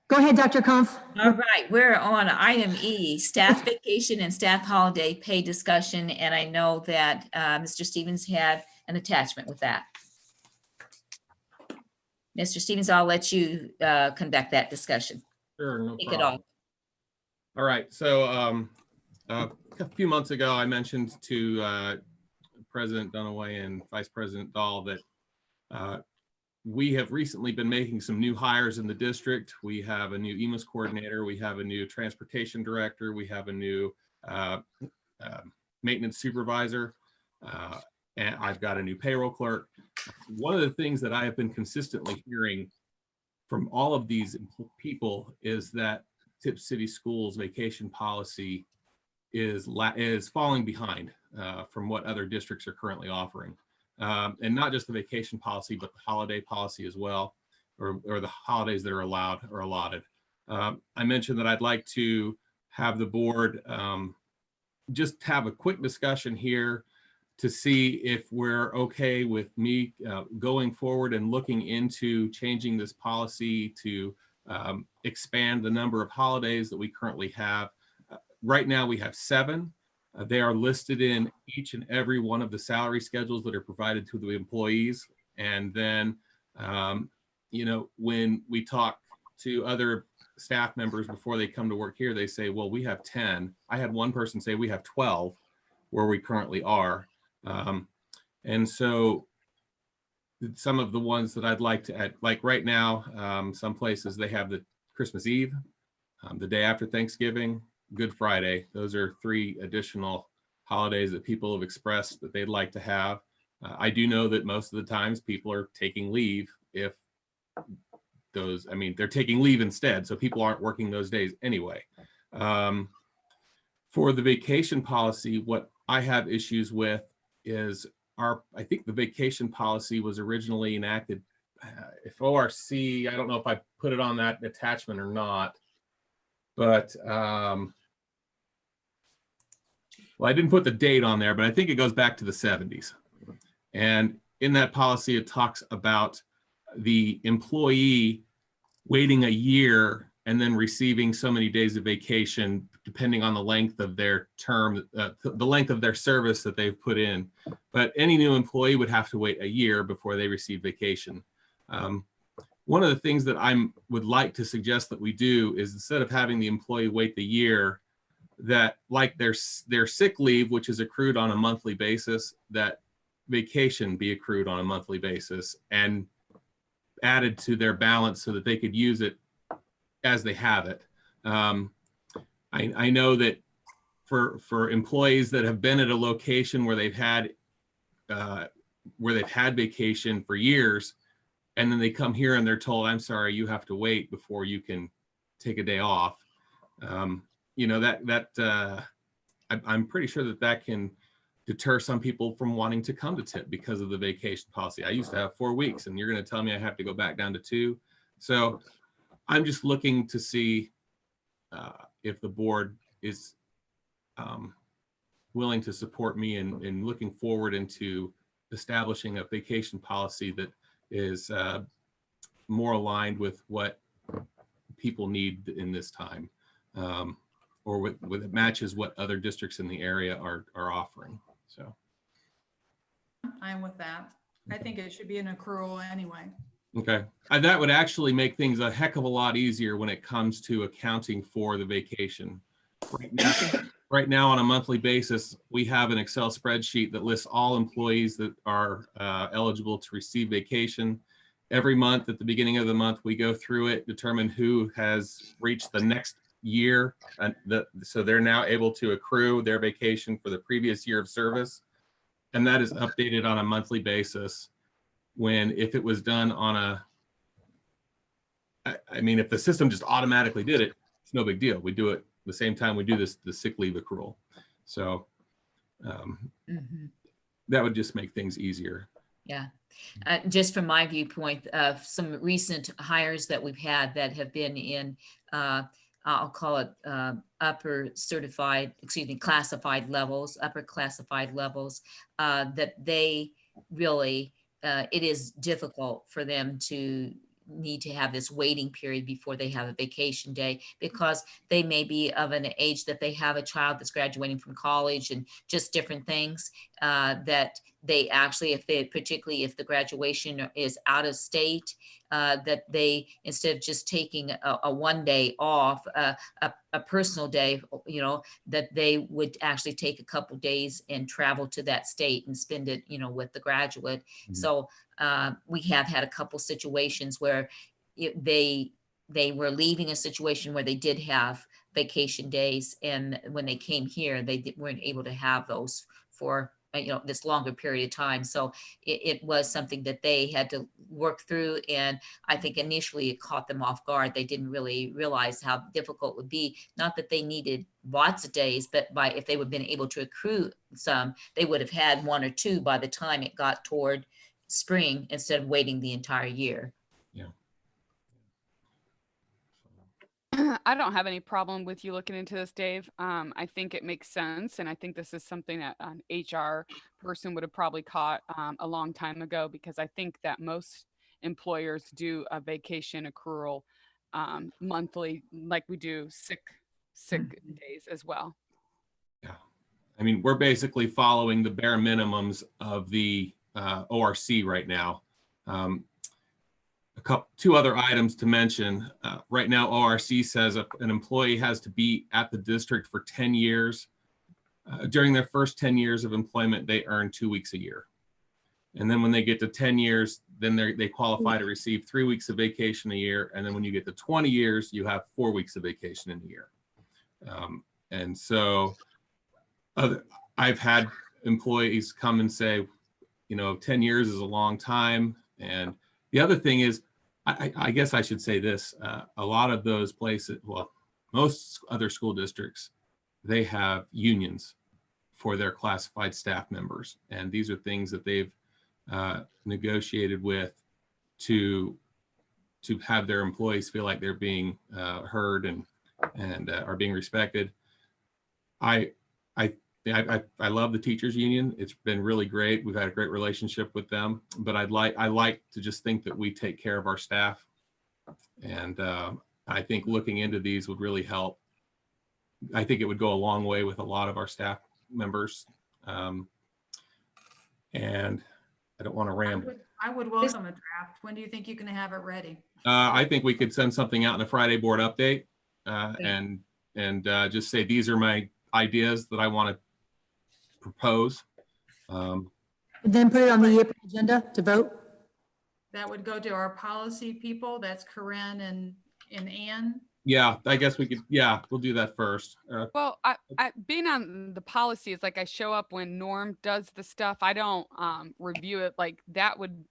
Go ahead, Dr. Kumpf. All right, we're on item E, staff vacation and staff holiday pay discussion, and I know that Mr. Stevens had an attachment with that. Mr. Stevens, I'll let you conduct that discussion. Sure, no Kick it problem. off. All right, so a few months ago, I mentioned to President Dunaway and Vice President Dahl that we have recently been making some new hires in the district. We have a new EMIS coordinator, we have a new transportation director, we have a new maintenance supervisor, and I've got a new payroll clerk. One of the things that I have been consistently hearing from all of these people is that Tipp City Schools vacation policy is falling behind from what other districts are currently offering. And not just the vacation policy, but the holiday policy as well, or the holidays that are allowed or allotted. I mentioned that I'd like to have the board just have a quick discussion here to see if we're okay with me going forward and looking into changing this policy to expand the number of holidays that we currently have. Right now we have 7. They are listed in each and every one of the salary schedules that are provided to the employees. And then, you know, when we talk to other staff members before they come to work here, they say, well, we have 10. I had one person say we have 12 where we currently are. And so some of the ones that I'd like to add, like right now, some places they have the Christmas Eve, the day after Thanksgiving, Good Friday. Those are 3 additional holidays that people have expressed that they'd like to have. I do know that most of the times people are taking leave if those, I mean, they're taking leave instead, so people aren't working those days anyway. For the vacation policy, what I have issues with is I think the vacation policy was originally enacted, if ORC, I don't know if I put it on that attachment or not, but well, I didn't put the date on there, but I think it goes back to the 70s. And in that policy, it talks about the employee waiting a year and then receiving so many days of vacation, depending on the length of their term, the length of their service that they've put in. But any new employee would have to wait a year before they receive vacation. One of the things that I would like to suggest that we do is, instead of having the employee wait the year, that like their sick leave, which is accrued on a monthly basis, that vacation be accrued on a monthly basis and added to their balance so that they could use it as they have it. I know that for employees that have been at a location where they've had vacation for years, and then they come here and they're told, I'm sorry, you have to wait before you can take a day off. You know, I'm pretty sure that can deter some people from wanting to come to Tipp because of the vacation policy. I used to have 4 weeks, and you're going to tell me I have to go back down to 2. So I'm just looking to see if the board is willing to support me in looking forward into establishing a vacation policy that is more aligned with what people need in this time, or with it matches what other districts in the area are offering. So I'm with that. I think it should be an accrual anyway. okay, that would actually make things a heck of a lot easier when it comes to accounting for the vacation. Right now, on a monthly basis, we have an Excel spreadsheet that lists all employees that are eligible to receive vacation. Every month, at the beginning of the month, we go through it, determine who has reached the next year, and so they're now able to accrue their vacation for the previous year of service. And that is updated on a monthly basis. When, if it was done on I mean, if the system just automatically did it, it's no big deal. We do it the same time we do the sick leave accrual. So that would just make things easier. Yeah. Just from my viewpoint, of some recent hires that we've had that have been in, I'll call it upper classified levels, that they really, it is difficult for them to need to have this waiting period before they have a vacation day, because they may be of an age that they have a child that's graduating from college and just different things that they actually, particularly if the graduation is out of state, that they, instead of just taking a 1 day off, a personal day, you know, that they would actually take a couple days and travel to that state and spend it, you know, with the graduate. Mm-hmm. So we have had a couple situations where they were leaving a situation where they did have vacation days, and when they came here, they weren't able to have those for this longer period of time. So it was something that they had to work through. And I think initially it caught them off guard. They didn't really realize how difficult it would be. Not that they needed lots of days, but if they would have been able to accrue some, they would have had 1 or 2 by the time it got toward spring, instead of waiting the entire year. Yeah. I don't have any problem with you looking into this, Dave. I think it makes sense. And I think this is something that an HR person would have probably caught a long time ago, because I think that most employers do a vacation accrual monthly, like we do sick days as well. Yeah. I mean, we're basically following the bare minimums of the ORC right now. Two other items to mention. Right now, ORC says an employee has to be at the district for 10 years. During their first 10 years of employment, they earn 2 weeks a year. And then when they get to 10 years, then they qualify to receive 3 weeks of vacation a year. And then when you get to 20 years, you have 4 weeks of vacation in a year. And so I've had employees come and say, 10 years is a long time. And the other thing is, I guess I should say this, a lot of those places, well, most other school districts, they have unions for their classified staff members. And these are things that they've negotiated with to have their employees feel like they're being heard and are being respected. I love the teachers union. It's been really great. We've had a great relationship with them, but I like to just think that we take care of our staff And I think looking into these would really help. I think it would go a long way with a lot of our staff members. And I don't want to ramble. I would welcome a draft. When do you think you can have it ready? I think we could send something out in a Friday board update and just say, these are my ideas that I want to propose. Then put it on the April agenda to vote. That would go to our policy people. That's Corinne and Ann. Yeah, I guess we could. Yeah, we'll do that first. Well, I being on the policies, like I show up when Norm does the stuff. I don't review it. Like that would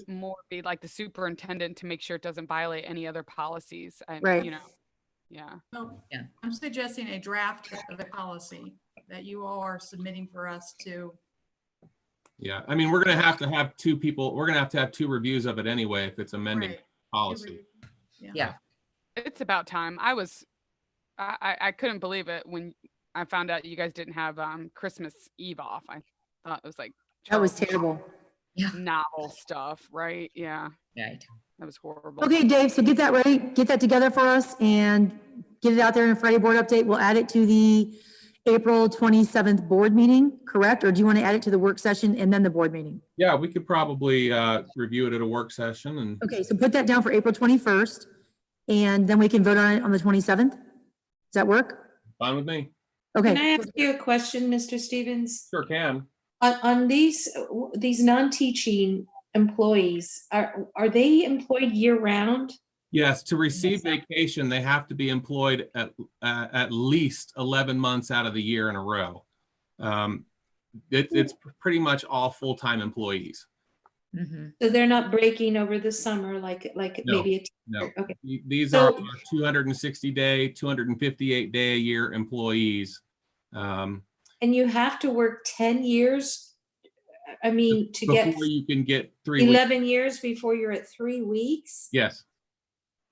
more be like the superintendent to make sure it doesn't violate any other policies. And, Right. you know, yeah. So Yeah. I'm suggesting a draft of the policy that you all are submitting for us to. Yeah, I mean, we're gonna have to have two people. We're gonna have two reviews of it anyway if it's amending Right. policy. Yeah. It's about time. I couldn't believe it when I found out you guys didn't have Christmas Eve off. I thought it was like That was Charles terrible. novel stuff, right? Yeah, Right. that was horrible. Okay, Dave, so get that ready, get that together for us and get it out there in a Friday board update. We'll add it to the April 27th board meeting, correct? Or do you want to add it to the work session and then the board meeting? Yeah, we could probably review it at a work session and Okay, so put that down for April 21st and then we can vote on it on the 27th. Does that work? fine with me. Can Okay, I ask you a question, Mr. Stevens? Sure can. On these non-teaching employees, are they employed year round? Yes, to receive vacation, they have to be employed at least 11 months out of the year in a row. It's pretty much all full-time employees. Mhm. So they're not breaking over the summer like No, maybe a No, teacher? Okay. these So- are 260-day, 258-day-a-year employees. And you have to work 10 years, I mean, to get Before you can get 3 weeks. 11 years before you're at 3 weeks? Yes,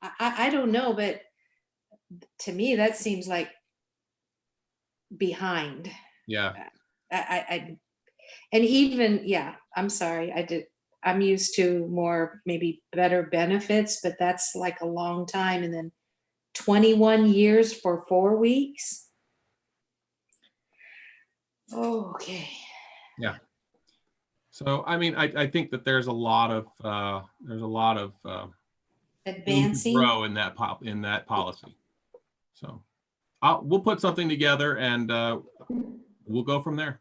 I don't know, but to me, that seems like behind. yeah. And even, yeah, I'm sorry, I'm used to more, maybe better benefits, but that's like a long time. And then 21 years for 4 weeks? Oh, okay. So, I mean, I think that there's a lot of room to Advancing. grow in that policy. So we'll put something together and we'll go from there.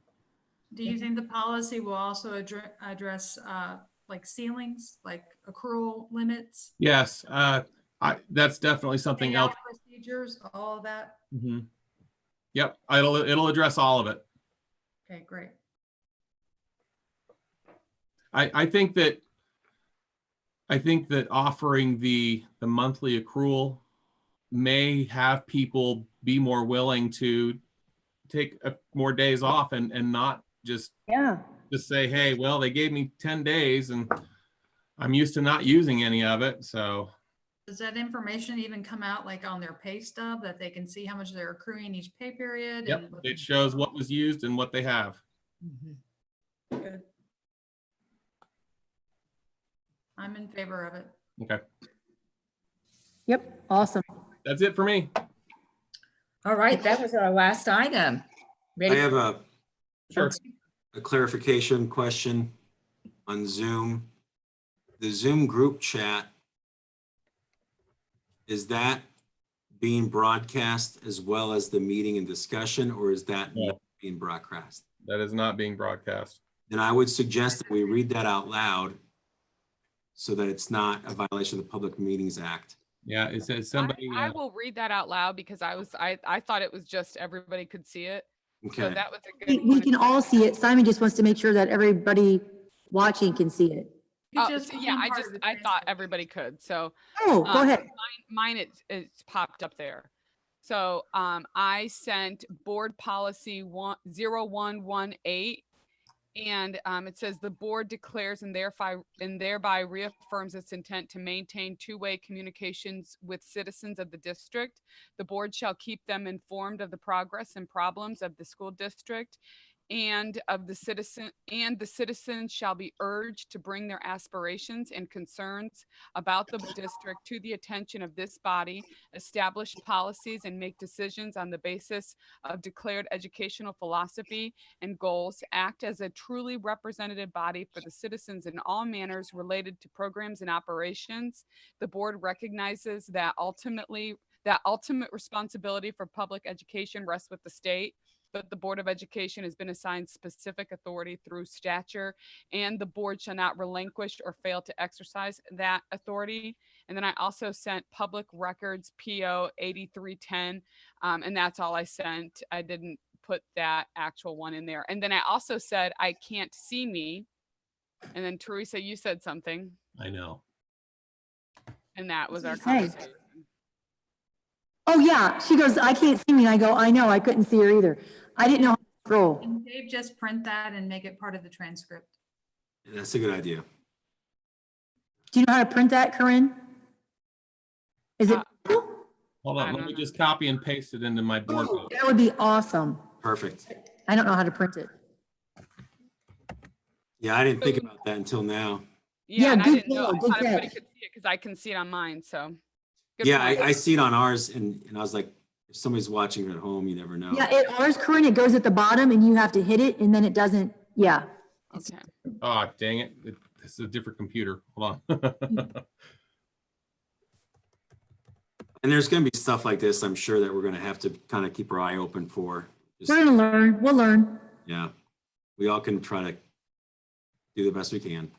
Do you think the policy will also address like ceilings, like accrual limits? Yes, that's definitely something else. payout procedures, all of that? Mhm. Yep, it'll address all of it. Okay, great. I think that offering the monthly accrual may have people be more willing to take more days off and not just say, hey, well, they gave me 10 days and I'm used to not using any of it. So Does that information even come out like on their pay stub that they can see how much they're accruing each pay period? yep, and what it shows what was used and what they have. Mhm. Good. I'm in favor of it. Okay, yep, awesome. that's it for me. All right, that was our last item. I Ready? have a Sure. clarification question on Zoom. The Zoom group chat, is that being broadcast as well as the meeting and discussion, or is that No. not being broadcast? That is not being broadcast. Then I would suggest that we read that out loud so that it's not a violation of the Public Meetings Act. Yeah, it says somebody. I will read that out loud because I thought it was just everybody could see it. So Okay, that was a We good we one. can all see it. Simon just wants to make sure that everybody watching can see it. You Oh, just so yeah, become part of the I thought transcript. everybody could. So Oh, go ahead. mine it's popped up there. So I sent board policy 0118 and it says the board declares and thereby reaffirms its intent to maintain two-way communications with citizens of the district. The board shall keep them informed of the progress and problems of the school district and the citizens shall be urged to bring their aspirations and concerns about the district to the attention of this body, establish policies and make decisions on the basis of declared educational philosophy and goals, act as a truly representative body for the citizens in all manners related to programs and operations. The board recognizes that ultimate responsibility for public education rests with the state, but the Board of Education has been assigned specific authority through statute, and the board shall not relinquish or fail to exercise that authority. And then I also sent public records PO 8310, and that's all I sent. I didn't put that actual one in there. And then I also said, I can't see me. And then Teresa, you said something, I know. and that was our Hey. conversation. Oh, yeah. She goes, I can't see me. And I go, I know, I couldn't see her either. I didn't know how to scroll. And Dave, just print that and make it part of the transcript. That's a good idea. Do you know how to print that, Corinne? Is it? Uh, Hold I on, let don't me know. just copy and paste it into my board. Oh, that would be awesome. Perfect. I don't know how to print it. Yeah, I didn't think about that until now. Yeah, and I good didn't know. call, I good thought everybody catch. could see it because I can see it on mine. So good Yeah, point. I see it on ours and I was like, if somebody's watching at home, you never know. Yeah, ours, Corinne, it goes at the bottom and you have to hit it and then it doesn't, yeah. Okay. Oh, dang it. This is a different computer. Hold on. And there's going to be stuff like this, I'm sure, that we're going to have to kind of keep our eye open for. Just, We're gonna learn, we'll learn. yeah, we all can try to do the best we can.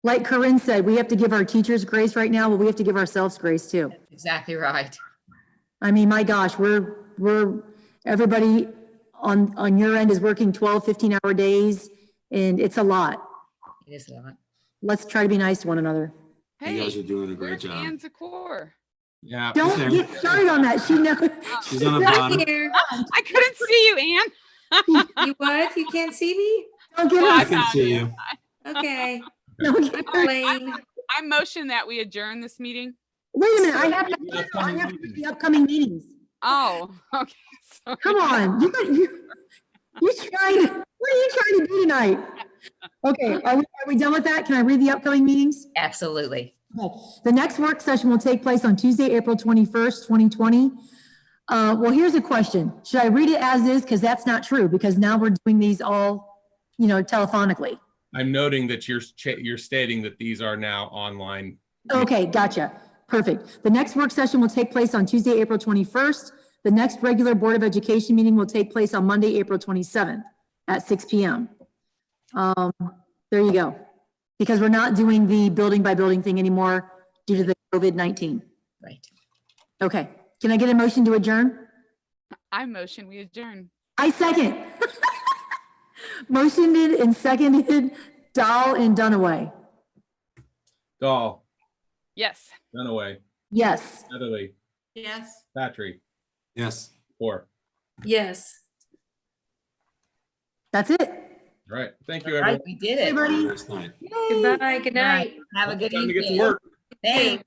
Like Corinne said, we have to give our teachers grace right now, but we have to give ourselves grace too. Exactly right. I mean, my gosh, everybody on your end is working 12, 15-hour days and it's a lot. It is a lot. Let's try to be nice to one another. You guys Hey, are doing a great where's job. Ann Zakor? Yeah. Don't there. get started on that. She knows. She's on the Right bottom. here. I couldn't see you, Ann. You what? You can't see me? Don't get Well, I us. can see you. Okay. Don't get- Plain. I motion that we adjourn this meeting. Wait a minute, I have to read the upcoming meetings. Oh, okay. Sorry. Come on, you're trying to, what are you trying to do tonight? Okay, are we done with that? Can I read the upcoming meetings? Absolutely. Okay. The next work session will take place on Tuesday, April 21st, 2020. Well, here's a question. Should I read it as is? Because that's not true, because now we're doing these all, telephonically. I'm noting that you're stating that these are now online. Okay, gotcha. Perfect. The next work session will take place on Tuesday, April 21st. The next regular Board of Education meeting will take place on Monday, April 27th at 6 p.m. There you go. Because we're not doing the building by building thing anymore due to the COVID-19. Right. Okay. Can I get a motion to adjourn? I motion we adjourn. I second. Motioned and seconded, Dahl and Dunaway. Dahl, Yes. Dunaway, Yes. Heatherly, Yes. Patry, Yes. Four. Yes. That's it. All right. Thank you, All everyone. right, we did it. Everybody. Nice night. Goodbye. Good night. Have a good Time to get to evening. work. Thanks.